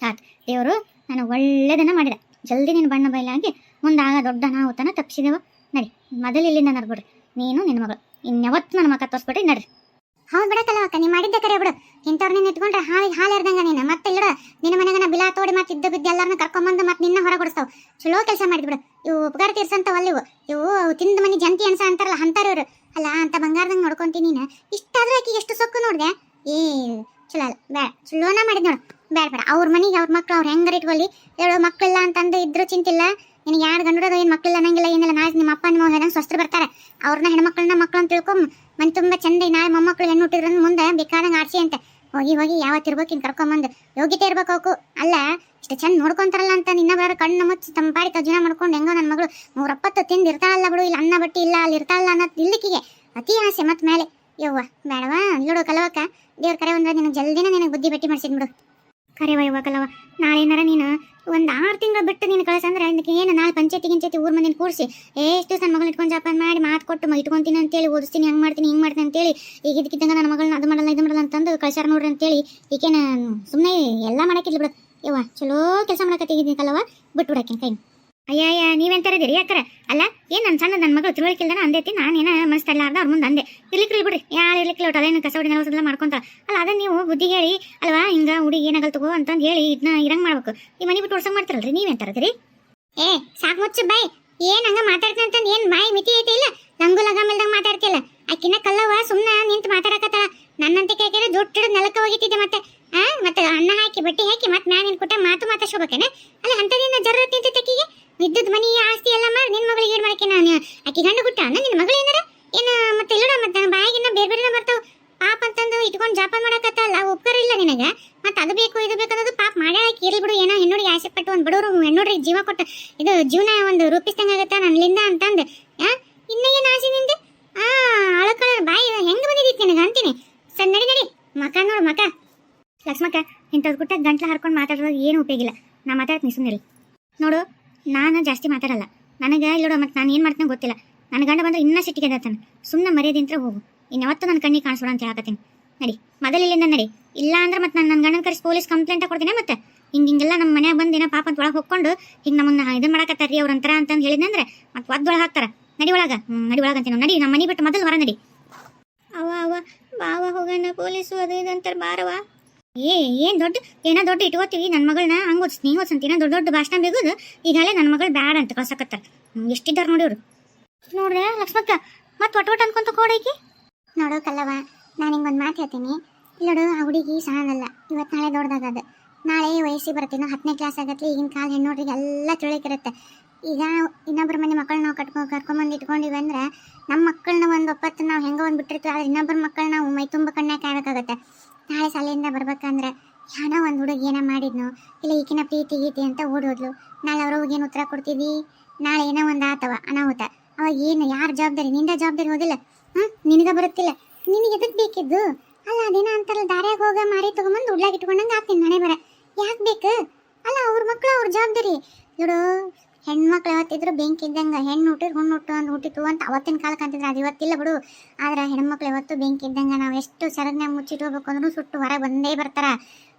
ಆಯ್ತು ದೇವರು ನಾನು ಒಳ್ಳೆಯದನ್ನು ಮಾಡಿದೆ ಜಲ್ದಿ ನಿನ್ನ ಬಣ್ಣ ಬಯಲಾಗಿ ಮುಂದಾಗ ದೊಡ್ಡ ಅನಾಹುತನ ತಪ್ಪಿಸಿದೆವ ನಡಿ ಮೊದಲು ಇಲ್ಲಿಂದ ನಡ್ಬಿಡ್ರಿ ನೀನು ನಿನ್ನ ಮಗಳು ಇನ್ಯಾವತ್ತು ನನ್ನ ಮಕ್ಕ ತೋರಿಸ್ಬಿಟ್ರಿ ನಡ್ರಿ ಹೌದು ಬಿಡಕ್ಕಲ್ಲ ಅಕ್ಕ ನೀ ಮಾಡಿದ್ದೆ ಕರೆ ಬಿಡು ಇಂಥವ್ರನ್ನ ಇಟ್ಕೊಂಡ್ರೆ ಹಾಲು ಇರ್ದಂಗ ನೀನು ಮತ್ತೆ ಇಲ್ಲಡ ನಿನ್ನ ಮನೆಗನ ಬಿಲಾ ತೋಡಿ ಮತ್ತೆ ಇದ್ದ ಬಿದ್ದು ಎಲ್ಲರನ್ನ ಕರ್ಕೊಂಬಂದು ಮತ್ತೆ ನಿನ್ನ ಹೊರಗೊಡಿಸ್ತಾವ ಚಲೋ ಕೆಲಸ ಮಾಡಿದ್ ಬಿಡು ಇವು ಉಪಕಾರ ತೀರ್ಸಂತವಲ್ಲ ಇವು ತಿಂದ ಮನೆ ಜಂತಿ ಅನ್ಸ ಅಂತಾರಲ್ಲ ಅಂತಾರವ್ರು ಅಲ್ಲ ಅಂತ ಬಂಗಾರದಂಗೆ ನೋಡ್ಕೊಂತೀನಿ ನೀನು ಇಷ್ಟಾದ್ರೂ ಆಕಿಗೆ ಎಷ್ಟು ಸೊಕ್ಕು ನೋಡಿದೆ ಚಲೋ ಅಲ್ಲ ಬೇಡ ಚಲೋನ ಮಾಡಿದ್ ನೋಡು ಬೇಡ ಅವ್ರ ಮನೆಗೆ ಅವ್ರ ಮಕ್ಳು ಅವ್ರು ಹೆಂಗಾರ ಇಟ್ಕೊಳ್ಳಿ ಹೇಳೋ ಮಕ್ಕಳಿಲ್ಲ ಅಂತಂದು ಇದ್ರೂ ಚಿಂತಿಲ್ಲ ನಿನಗೆ 2 ಗಂಡು ಏನು ಮಕ್ಕಳಿಲ್ಲ ಅನ್ನಂಗಿಲ್ಲ ಏನಿಲ್ಲ ನಾಳೆ ನಿಮ್ಮ ಅಪ್ಪ ನಿಮ್ಮ ಹೇಳಂಗೆ ಸ್ವಸ್ತ್ರ ಬರ್ತಾರೆ ಅವ್ರನ್ನ ಹೆಣ್ಮಕ್ಳನ್ನ ಮಕ್ಳು ಅಂತ ತಿಳ್ಕೊಂಡ್ ಮನೆ ತುಂಬ ಚಂದ ನಾಳೆ ಮೊಮ್ಮಕ್ಕಳು ಹೆಣ್ಣು ಹುಟ್ಟಿದ್ರ ಮುಂದೆ ಬೇಕಾದಂಗೆ ಆಡ್ಸಿ ಅಂತ ಹೋಗಿ ಯಾವತ್ತಿರ್ಬೇಕು ಇನ್ನು ಕರ್ಕೊಂಬಂದು ಯೋಗ್ಯತೆ ಇರ್ಬೇಕು ಅವಕು ಅಲ್ಲ ಇಷ್ಟು ಚಂದ ನೋಡ್ಕೊಂತಾರಲ್ಲ ಅಂತ ನಿನ್ನ ಬರೋ ಕಣ್ಣು ಮುಚ್ಚಿ ತಂಪಾಡಿ ತಜ್ಜನ ಮಾಡ್ಕೊಂಡು ಹೆಂಗೋ ನನ್ನ ಮಗಳು 3 ತಿಂದು ಇರ್ತಾಳಲ್ಲ ಬಿಡು ಇಲ್ಲ ಅನ್ನ ಬಟ್ಟಿ ಇಲ್ಲ ಅಲ್ಲಿ ಇರ್ತಾಳಲ್ಲ ಅನ್ನೋದು ಇಲ್ಲಿಕ್ಕಿಗೆ ಅತಿ ಆಸೆ ಮತ್ತೆ ಮೇಲೆ ಯವ್ವ ಬೇಡವಾ ಇಲ್ಲೋಡು ಕಲವಕ್ಕ ದೇವ್ರ ಕರೆ ಬಂದ್ರೆ ನಿನಗೆ ಜಲ್ದಿನ ನಿನಗೆ ಬುದ್ಧಿ ಬೆಟ್ಟಿ ಮಾಡಿಸಿದ್ಬಿಡು ಕರೆವ ಯವ್ವ ಕಲವ ನಾಳೆ ಏನಾರ ನೀನು ಒಂದು 6 ತಿಂಗಳು ಬಿಟ್ಟು ನೀನು ಕಳಿಸಂದ್ರೆ ಅದಕ್ಕೆ ಏನು ನಾಳೆ ಪಂಚಾಯತಿ ಊರ್ ಮಂದಿನ ಕೂರಿಸಿ ಎಷ್ಟು ದಿವಸ ನನ್ನ ಮಗಳನ್ನ ಇಟ್ಕೊಂಡು ಜಾಪಾನ್ ಮಾಡಿ ಮಾತು ಕೊಟ್ಟು ಇಟ್ಕೊಂತೀನಿ ಅಂತೇಳಿ ಓದಿಸ್ತೀನಿ ಹಂಗೆ ಮಾಡ್ತೀನಿ ಹಿಂಗೆ ಮಾಡ್ತೀನಿ ಅಂತೇಳಿ ಈಗ ಇದಕ್ಕಿದ್ದಂಗೆ ನನ್ನ ಮಗಳನ್ನ ಅದು ಮಾಡಲ್ಲ ಇದು ಮಾಡಲ್ಲ ಅಂತಂದು ಕಳ್ಸಾರ ನೋಡ್ರಿ ಅಂತೇಳಿ ಈಗೇನು ಸುಮ್ಮನೆ ಎಲ್ಲ ಮಾಡಕ್ಕಿಲ್ಲ ಬಿಡು ಯವ್ವ ಚಲೋ ಕೆಲಸ ಮಾಡಕತ್ತಿದ್ದೀನಿ ಕಲವ ಬಿಟ್ಬಿಡಕ್ಕೆ ಕೈ ಅಯ್ಯ ನೀವೆಂತಾರಿದ್ದೀರಿ ಯಾಕರ ಅಲ್ಲ ಏನು ನನ್ನ ಮಗಳು ತಿಳುವಳಿಕಿಲ್ದಾನ ಅಂದೈತಿ ನಾನೇನ ಮನಸ್ಸಲ್ಲಾರ್ದ ಅವ್ರ ಮುಂದೆ ಅಂದೆ ಇರ್ಲಿಕ್ಕಿಲ್ಲ ಬಿಡ್ರಿ ಯಾರು ಇರ್ಲಿಕ್ಕಿಲ್ಲ ಅದೇನು ಕಸ ಹೊಡಿ ನೆಲಸೆಲ್ಲ ಮಾಡ್ಕೊಂತಾರ ಅಲ್ಲ ಅದನ್ನ ನೀವು ಬುದ್ಧಿ ಹೇಳಿ ಅಲ್ವಾ ಹಿಂಗೆ ಹುಡುಗಿ ಏನಾಗಲ್ ತಗೋ ಅಂತಂದು ಹೇಳಿ ಇದನ್ನ ಇರಂಗೆ ಮಾಡ್ಬೇಕು ಈ ಮನೆ ಬಿಟ್ಟು ಓಡ್ಸಂಗೆ ಮಾಡ್ತಾರಲ್ರಿ ನೀವೆಂತಾರದಿರಿ ಸಾಕು ಮುಚ್ಚು ಬೈ ಏನ್ ಹಂಗ ಮಾತಾಡ್ತಾನ ಅಂತಂದ್ ಏನ್ ಬಾಯಿ ಮಿತಿ ಐತೆ ಇಲ್ಲ ಲಂಗು ಲಗಾಮಲ್ದಂಗ ಮಾತಾಡ್ತಿಲ್ಲ ಆಕಿನ ಕಲ್ಲವ ಸುಮ್ನ ನಿಂತು ಮಾತಾಡಕತ್ತಾಳ ನನ್ನಂತೆ ಕೇಳಿದ್ರೆ ಜೊಟ್ಟಿಡ ನೆಲಕ್ಕ ಹೋಗಿತ್ತಿದ್ದೆ ಮತ್ತೆ ಅನ್ನ ಹಾಕಿ ಬಟ್ಟೆ ಹಾಕಿ ಮತ್ತೆ ಮ್ಯಾನ್ ನಿನ್ ಕುಟ್ಟ ಮಾತಾಡ್ಸ್ಕೋಬೇಕೇನೆ ಅಲ್ಲ ಅಂತದಿಂದ ಜರೂರತ್ ನಿಂತೈತೆ ಆಕಿಗೆ ವಿದ್ಯುತ್ ಮನಿ ಆಸ್ತಿ ಎಲ್ಲ ಮಾಡಿ ನಿನ್ ಮಗಳಿಗೆ ಏನ್ ಮಾಡಕ್ಕೆ ನಾನು ಆಕಿ ಗಂಡು ಗುಟ್ಟ ನಿನ್ ಮಗಳು ಏನಾರ ಏನ ಮತ್ತೆ ಇಲ್ಲೋಡ ಮತ್ತೆ ಬಾಯಿಗಿನ್ನ ಬೇರೆ ಬೇರೆ ಬರ್ತಾವ ಪಾಪ ಅಂತಂದು ಇಟ್ಕೊಂಡು ಜಾಪಾನ್ ಮಾಡಕತ್ತಲ್ಲ ಉಪಕಾರ ಇಲ್ಲ ನಿನಗ ಮತ್ತೆ ಅದು ಬೇಕು ಇದು ಬೇಕು ಅನ್ನೋದು ಪಾಪ ಮಾಡ್ಯಾಳ ಇರ್ಲಿ ಬಿಡು ಏನೋ ಹೆಣ್ಣೋರಿಗೆ ಆಸೆ ಪಟ್ಟು ಒಂದು ಬಡವರು ಹೆಣ್ಣೋರಿಗೆ ಜೀವ ಕೊಟ್ಟ ಇದು ಜೀವನ ಒಂದು ರೂಪಿಸ್ದಂಗಾಗತ್ತ ನನ್ನಿಂದ ಅಂತಂದು ಇನ್ನ ಏನು ಆಸೆ ನಿಂದೆ ಅಳಕಳ ಬಾಯಿ ಹೆಂಗ್ ಬಂದಿದ್ದೀತಿ ನಿನಗ ಅಂತೀನಿ ಸರ್ ನಡಿ ಮಕ ನೋಡು ಮಕ ಲಕ್ಷ್ಮಕ್ಕ ಇಂಥದ್ದು ಕುಟ್ಟ ಗಂಟ್ಲ ಹರ್ಕೊಂಡು ಮಾತಾಡೋದು ಏನು ಉಪಯೋಗಿಲ್ಲ ನಾ ಮಾತಾಡ್ತೀನಿ ಸುಮ್ಮನೆ ನೋಡು ನಾನು ಜಾಸ್ತಿ ಮಾತಾಡಲ್ಲ ನನಗೆ ಇಲ್ಲೋಡು ಮತ್ತೆ ನಾನು ಏನು ಮಾಡ್ತೀನಿ ಗೊತ್ತಿಲ್ಲ ನನ್ನ ಗಂಡ ಬಂದ್ರೆ ಇನ್ನೂ ಸಿಟ್ಟಿಗೆ ಎದ್ದಾತಾನೆ ಸುಮ್ಮನೆ ಮರ್ಯಾದಿಂತ್ರ ಹೋಗು ಇನ್ಯಾವತ್ತೂ ನನ್ನ ಕಣ್ಣಿಗೆ ಕಾಣಿಸ್ಬೇಡ ಅಂತ ಹೇಳಕತ್ತೀನಿ ನಡಿ ಮೊದಲಿಲ್ಲಿಂದ ನಡಿ ಇಲ್ಲ ಅಂದ್ರೆ ಮತ್ತೆ ನಾನು ನನ್ನ ಗಂಡನ ಕರೆಸಿ ಪೊಲೀಸ್ ಕಂಪ್ಲೇಂಟ್ ಕೊಡ್ತೀನಿ ಮತ್ತೆ ಹಿಂಗೆಲ್ಲ ನಮ್ಮ ಮನ್ಯಾಗ ಬಂದು ಏನೋ ಪಾಪ ಅಂತ ಒಳಗೆ ಹೋಗ್ಕೊಂಡು ಹಿಂಗೆ ನಮ್ಮನ್ನ ಇದನ್ನ ಮಾಡಕತ್ತಾರ ರೀ ಅವ್ರ ಅಂತರ ಅಂತಂದು ಹೇಳಿದಂದ್ರೆ ಮತ್ತೆ ಒದ್ದೊಳಗೆ ಹಾಕ್ತಾರ ನಡಿ ಒಳಗಂತೀನಿ ನಡಿ ನಮ್ಮ ಮನೆ ಬಿಟ್ಟು ಮೊದಲು ಹೊರ ನಡಿ ಅವ ಬಾವ ಹೋಗೋಣ ಪೊಲೀಸು ಅದು ಇದು ಅಂತಾರೆ ಬಾರವ ಏನು ದೊಡ್ಡ ಇಟ್ಕೋತೀವಿ ನನ್ನ ಮಗಳನ್ನ ಹಂಗೆ ಓದಿಸ್ತೀನಿ ಓದ್ಸಂತೀನ ದೊಡ್ಡ ಭಾಷಣ ಬೇಗೋದು ಈಗಾಗಲೇ ನನ್ನ ಮಗಳು ಬ್ಯಾಡ ಅಂತ ಕಳ್ಸಕತ್ತಾರ ಎಷ್ಟಿದ್ದಾರೆ ನೋಡಿವ್ರು ನೋಡ್ರೆ ಲಕ್ಷ್ಮಕ್ಕ ಮತ್ತೆ ಒಟ್ಟು ಅನ್ಕೊಂತ ಕೋಡೈಕಿ ನೋಡು ಕಲ್ಲವ ನಾನು ಹಿಂಗೊಂದು ಮಾತು ಹೇಳ್ತೀನಿ ಇಲ್ಲೋಡು ಆ ಹುಡುಗಿ ಸಣ್ಣದಲ್ಲ ಇವತ್ತು ನಾಳೆ ದೊಡ್ಡದಾಗದು ನಾಳೆ ವಯಸ್ಸಿಗೆ ಬರ್ತೀನೋ 10ನೇ ಕ್ಲಾಸ್ ಆಗತ್ಲಿ ಈಗಿನ ಕಾಲ ಹೆಣ್ಣೋಡ್ರಿಗೆ ಎಲ್ಲ ತಿಳಿಕಿರುತ್ತೆ ಈಗ ಇನ್ನೊಬ್ಬರ ಮನೆ ಮಕ್ಕಳನ್ನ ನಾವು ಕರ್ಕೊಂಬಂದು ಇಟ್ಕೊಂಡಿವಿ ಅಂದ್ರೆ ನಮ್ಮ ಮಕ್ಕಳನ್ನ ಒಂದು ಒಪ್ಪತ್ತು ನಾವು ಹೆಂಗೋ ಒಂದು ಬಿಟ್ಟಿರ್ತೀವಿ ಆದರೆ ಇನ್ನೊಬ್ಬರ ಮಕ್ಕಳನ್ನ ನಾವು ಮೈ ತುಂಬ ಕಣ್ಣಾಗ ಕಾಯಬೇಕಾಗತ್ತೆ ನಾಳೆ ಶಾಲೆಯಿಂದ ಬರ್ಬೇಕಂದ್ರೆ ಏನೋ ಒಂದು ಹುಡುಗಿ ಏನೋ ಮಾಡಿದ್ನು ಇಲ್ಲ ಈಕಿನ ಪ್ರೀತಿ ಗೀತಿ ಅಂತ ಓಡೋದ್ಲು ನಾಳೆ ಅವ್ರಿಗೆ ಏನು ಉತ್ತರ ಕೊಡ್ತೀವಿ ನಾಳೆ ಏನೋ ಒಂದು ಆತವ ಅನಾಹುತ ಅವಾಗ ಏನು ಯಾರ ಜವಾಬ್ದಾರಿ ನಿಂದ ಜವಾಬ್ದಾರಿ ಹೋದಿಲ್ಲ ನಿನಗೆ ಬರುತ್ತಿಲ್ಲ ನಿನಗೆ ಎದಕ್ಕೆ ಬೇಕಿದ್ದು ಅಲ್ಲ ಅದೇನ ಅಂತಾರಲ್ಲ ದಾರ್ಯಾಗ ಹೋಗ ಮಾರಿ ತಗೊಂಬಂದು ಉಡ್ಲಾಗ ಇಟ್ಕೊಂಡಂಗೆ ಆಗ್ತೀನಿ ಮನೆ ಬರ ಯಾಕೆ ಬೇಕು ಅಲ್ಲ ಅವ್ರ ಮಕ್ಕಳು ಅವ್ರ ಜವಾಬ್ದಾರಿ ಇವರು ಹೆಣ್ಮಕ್ಳು ಯಾವತ್ತಿದ್ರು ಬೆಂಕಿ ಇದ್ದಂಗೆ ಹೆಣ್ಣು ಹುಟ್ಟಿದ್ರು ಹುಣ್ಣು ಹುಟ್ಟಿತು ಅಂತ ಅವತ್ತಿನ ಕಾಲಕ್ಕೆ ಅಂತಿದ್ರು ಅದು ಇವತ್ತಿಲ್ಲ ಬಿಡು ಆದ್ರೆ ಹೆಣ್ಮಕ್ಳು ಯಾವತ್ತು ಬೆಂಕಿ ಇದ್ದಂಗೆ ನಾವು ಎಷ್ಟು ಸರಗ್ನಾಗ ಮುಚ್ಚಿಟ್ಟು ಹೋಗ್ಬೇಕು ಅಂದ್ರೂ ಸುಟ್ಟು ಹೊರಗೆ ಬಂದೇ ಬರ್ತಾರ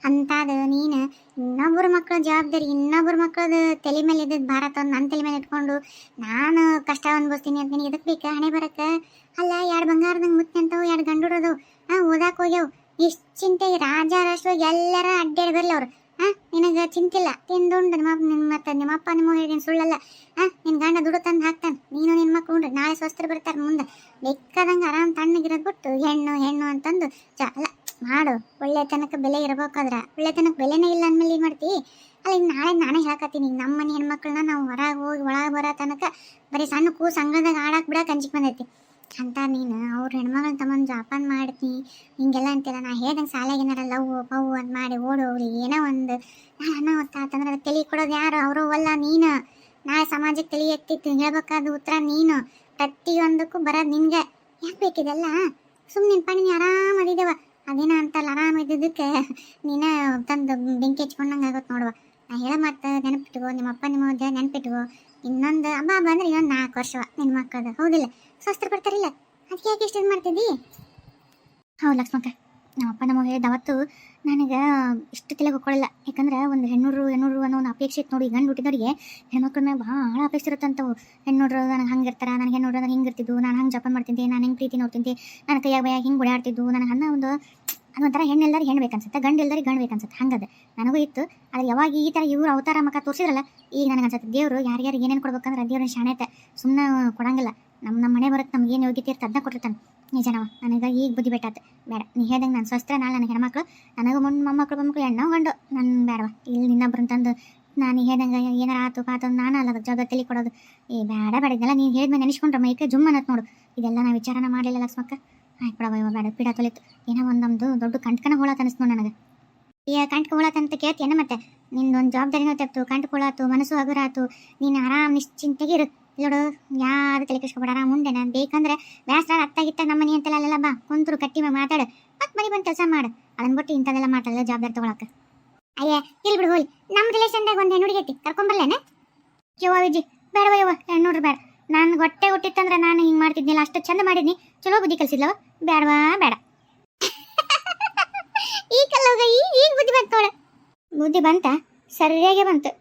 ಅಂತಾದ ನೀನು ಇನ್ನೊಬ್ಬರ ಮಕ್ಕಳ ಜವಾಬ್ದಾರಿ ಇನ್ನೊಬ್ಬರ ಮಕ್ಕಳದು ತಲೆ ಮೇಲೆ ಇದ್ದದ್ದು ಭಾರತ ನನ್ನ ತಲೆ ಮೇಲೆ ಇಟ್ಕೊಂಡು ನಾನು ಕಷ್ಟ ಅನ್ಭವಿಸ್ತೀನಿ ಅಂತ ನಿನಗೆ ಎದಕ್ಕೆ ಬೇಕಾ ಹಣೆ ಬರಕ್ಕೆ ಅಲ್ಲ 2 ಬಂಗಾರದಂಗೆ ಮುತ್ತೆ ಅಂತವು 2 ಗಂಡುಡೋದು ಓದಾಕ್ ಹೋಗ್ಯಾವು ಇಷ್ಟು ಚಿಂತೆ ರಾಜ ರಾಷ್ಟ್ರವಾಗಿ ಎಲ್ಲರ ಅಡ್ಡಾಡಿ ಬರಲಿ ಅವ್ರು ನಿನಗೆ ಚಿಂತಿಲ್ಲ ತಿಂದುಂಡು ನಿಮ್ಮ ಅಪ್ಪ ನಿಮ್ಮ ಹೇಳಿನ ಸುಳ್ಳಲ್ಲ ನಿನ್ನ ಗಂಡ ದುಡ್ಡು ತಂದು ಹಾಕ್ತಾನೆ ನೀನು ನಿನ್ನ ಮಕ್ಕಳು ಉಂಡ್ರಿ ನಾಳೆ ಸ್ವಸ್ಥರು ಬರ್ತಾರೆ ಮುಂದೆ ಬೇಕಾದಂಗೆ ಆರಾಮ್ ತಣ್ಣಗಿರೋದು ಬಿಟ್ಟು ಹೆಣ್ಣು ಅಂತಂದು ಅಲ್ಲ ಮಾಡು ಒಳ್ಳೆತನಕ್ಕೆ ಬೆಲೆ ಇರಬೇಕಾದ್ರೆ ಒಳ್ಳೆತನಕ್ಕೆ ಬೆಲೆನೇ ಇಲ್ಲ ಅಂದಮೇಲೆ ಏನು ಮಾಡ್ತೀವಿ ಅಲ್ಲ ಈಗ ನಾಳೆ ನಾನೇ ಹೇಳಕತ್ತೀನಿ ಈಗ ನಮ್ಮ ಮನೆ ಹೆಣ್ಮಕ್ಳನ್ನ ನಾವು ಹೊರಗೆ ಹೋಗಿ ಒಳಗೆ ಬರೋ ತನಕ ಬರೀ ಸಣ್ಣ ಕೂಸು ಅಂಗಳದಾಗ ಆಡಕ್ಕೆ ಬಿಡಕ್ಕೆ ಅಂಜಿಕೆ ಬಂದೈತಿ ಅಂತ ನೀನು ಅವ್ರ ಹೆಣ್ಮಗಳನ್ನ ತಗೊಂಡು ಜಾಪಾನ್ ಮಾಡ್ತೀನಿ ಹಿಂಗೆಲ್ಲ ಅಂತಿಲ್ಲ ನಾ ಹೇಳ್ದಂಗೆ ಶಾಲೆಗೆ ಏನಾರ ಲವ್ ಪವು ಅಂತ ಮಾಡಿ ಓಡೋಗ್ರಿ ಏನೋ ಒಂದು ನಾಳೆ ಅನಾಹುತ ಅಂತಂದ್ರೆ ಅದಕ್ಕೆ ತಲೆ ಕೊಡೋದು ಯಾರು ಅವರು ಅಲ್ಲ ನೀನು ನಾಳೆ ಸಮಾಜಕ್ಕೆ ತಲೆ ಎತ್ತಿತ್ತು ಹೇಳ್ಬೇಕಾದ ಉತ್ತರ ನೀನು ಪ್ರತಿಯೊಂದಕ್ಕೂ ಬರೋದು ನಿನ್ಗೆ ಯಾಕೆ ಬೇಕಿದೆಲ್ಲ ಸುಮ್ಮನೆ ನಿನ್ನ ನೀನು ಆರಾಮದಿದ್ದೇವ ಅದೇನ ಅಂತಲ್ಲ ಆರಾಮ ಇದ್ದಿದ್ದಕ್ಕೆ ನೀನು ತಂದು ಬೆಂಕಿ ಹಚ್ಕೊಂಡಂಗೆ ಆಗುತ್ತೆ ನೋಡುವ ನಾ ಹೇಳೋ ಮಾತು ನೆನಪಿಟ್ಕೋ ನಿಮ್ಮ ಅಪ್ಪ ನಿಮ್ಮ ನೆನಪಿಟ್ಕೋ ಇನ್ನೊಂದು ಹಬ್ಬ ಬಂದ್ರೆ ಇನ್ನೊಂದು 4 ವರ್ಷ ನಿನ್ನ ಮಕ್ಕಳದು ಹೌದಿಲ್ಲ ಸ್ವಸ್ಥರು ಬರ್ತಾರಿಲ್ಲ ಅದಕ್ಕೆ ಯಾಕೆ ಇಷ್ಟು ಮಾಡ್ತಿದ್ದಿ ಹೌದು ಲಕ್ಷ್ಮಕ್ಕ ನಮ್ಮಪ್ಪ ನಮಗೆ ಹೇಳಿದ ಅವತ್ತು ನನಗೆ ಇಷ್ಟು ತಲೆಗೆ ಹೋಗ್ಕೊಳ್ಳಿಲ್ಲ ಯಾಕಂದ್ರೆ ಒಂದು ಹೆಣ್ಣೂರು ಅನ್ನೋ ಒಂದು ಅಪೇಕ್ಷೆ ಇತ್ತು ನೋಡಿ ಗಂಡು ಹುಟ್ಟಿದವರಿಗೆ ಹೆಣ್ಮಕ್ಳ ಮೇಲೆ ಭಾಳ ಅಪೇಕ್ಷೆ ಇರುತ್ತಂತವು ಹೆಣ್ಣುಡ್ರು ನನಗೆ ಹಂಗೆ ಇರ್ತಾರೆ ನನಗೆ ಹೆಣ್ಣುಡ್ರು ನನಗೆ ಹಿಂಗೆ ಇರ್ತಿದ್ದು ನಾನು ಹಂಗೆ ಜಪಾನ್ ಮಾಡ್ತಿದ್ದೆ ನಾನು ಹೆಂಗೆ ಪ್ರೀತಿ ನೋಡ್ತಿದ್ದೆ ನನ್ನ ಕೈಯಾಗ ಬೈಯಾಗ ಹಿಂಗೆ ಓಡಾಡ್ತಿದ್ದು ನನಗೆ ಅನ್ನೋ ಒಂದು ಅದೊಂಥರ ಹೆಣ್ಣೆಲ್ಲರಿಗೆ ಹೆಣ್ಣು ಬೇಕನ್ಸುತ್ತೆ ಗಂಡು ಎಲ್ಲರಿಗೆ ಗಂಡು ಬೇಕನ್ಸುತ್ತೆ ಹಂಗದ ನನಗೂ ಇತ್ತು ಆದರೆ ಯಾವಾಗ ಈ ಥರ ಇವ್ರು ಅವತಾರ ಮಕ್ಕ ತೋರಿಸಿದ್ರಲ್ಲ ಈಗ ನನಗೆ ಅನ್ಸುತ್ತೆ ದೇವರು ಯಾರ್ಯಾರಿಗೆ ಏನೇನು ಕೊಡ್ಬೇಕಂದ್ರೆ ದೇವ್ರನ್ನ ಶಾಣೆತೆ ಸುಮ್ಮನೆ ಕೊಡಂಗಿಲ್ಲ ನಮ್ಮ ಮನೆ ಬರೋಕ್ಕೆ ನಮ್ಗೆ ಏನು ಯೋಗ್ಯತೆ ಇರುತ್ತೆ ಅದನ್ನ ಕೊಟ್ಟಿರ್ತಾನೆ ನಿಜನವ ನನಗೆ ಈಗ ಬುದ್ಧಿ ಬೆಟ್ಟಾತು ಬೇಡ ನೀ ಹೇಳ್ದಂಗೆ ನಾನು ಸ್ವಸ್ತ್ರ ನಾಳೆ ನನ್ನ ಹೆಣ್ಮಕ್ಳು ನನಗೂ ಮೊಮ್ಮಕ್ಕಳು ಹೆಣ್ಣು ಗಂಡು ನನ್ನ ಬೇಡವ ಇಲ್ಲಿ ಇನ್ನೊಬ್ರನ್ನ ತಂದು ನಾನು ಹೇಳ್ದಂಗೆ ಏನಾರ ಆತು ಪಾತು ನಾನು ಅಲ್ಲ ಅದ್ರ ಜವಾಬ್ದಾರಿ ತಲೆ ಕೊಡೋದು ಬೇಡ ಇದೆಲ್ಲ ನೀನು ಹೇಳಿದ್ಮೇಲೆ ನೆನೆಸ್ಕೊಂಡ್ರೆ ಮೈಕೆ ಜುಮ್ ಅನ್ನತ್ ನೋಡು ಇದೆಲ್ಲ ನಾವು ವಿಚಾರನ ಮಾಡಲಿಲ್ಲ ಲಕ್ಷ್ಮಕ್ಕ ಆಯ್ತು ಬಿಡವ ಬೇಡ ಪೀಡ ತೊಲಿತು ಏನೋ ಒಂದು ನಮ್ಮದು ದೊಡ್ಡ ಕಂಟ್ಕನ ಹೋಳತ್ ಅನಿಸ್ತು ನನಗೆ ಈ ಕಂಟ್ಕ ಹೋಳತ್ತಂತ ಕೇಳ್ತೀಯನ ಮತ್ತೆ ನಿಂದೊಂದು ಜವಾಬ್ದಾರಿನೂ ತೆಗ್ತು ಕಂಟ್ಕ ಹೋಳಾತು ಮನಸ್ಸು ಹಗುರ ಆತು ನೀನು ಆರಾಮ್ ನಿಶ್ಚಿಂತೆಗಿರು ನೋಡು ಯಾರು ತಲೆ ಕೆಡ್ಸ್ಕೊಬೇಡ ಆರಾಮ್ ಮುಂದೆ ನಾನು ಬೇಕಂದ್ರೆ ಬೇಸರ ಅತ್ತಾಗಿತ್ತ ನಮ್ಮ ಮನೆ ಅಂತೆಲ್ಲ ಅಲ್ಲೆಲ್ಲ ಬಾ ಕುಂತರು ಕಟ್ಟಿ ಮಾತಾಡು ಮತ್ತೆ ಮನೆ ಬಂದು ಕೆಲಸ ಮಾಡು ಅದನ್ನ ಬಿಟ್ಟು ಇಂಥದ್ದೆಲ್ಲ ಮಾತಾಡಲ್ಲ ಜವಾಬ್ದಾರಿ ತೊಗೊಳಕ್ಕೆ ಅಯ್ಯ ಇಲ್ಲಿ ಬಿಡು ಹೋಲಿ ನಮ್ಮ ರಿಲೇಷನ್ದಾಗ ಒಂದು ಹೆಣ್ಣು ಹುಡುಗಿ ಐತಿ ಕರ್ಕೊಂಬರ್ಲೇನೆ ಯವ್ವ ವಿಜಿ ಬೇಡವ ಯವ್ವ ಹೆಣ್ಣುಡ್ರು ಬೇಡ ನಾನು ಹೊಟ್ಟೆ ಹುಟ್ಟಿತ್ತಂದ್ರೆ ನಾನು ಹಿಂಗೆ ಮಾಡ್ತಿದ್ನಿಲ್ಲ ಅಷ್ಟು ಚಂದ ಮಾಡಿದ್ನಿ ಚಲೋ ಬುದ್ಧಿ ಕಲಿಸಿದ್ಲವ ಬೇಡವಾ ಬೇಡ ಈ ಕಲ್ಲೋಗ ಈಗ ಬುದ್ಧಿ ಬಂತು ನೋಡ ಬುದ್ಧಿ ಬಂತ ಸರಿಯಾಗೆ ಬಂತು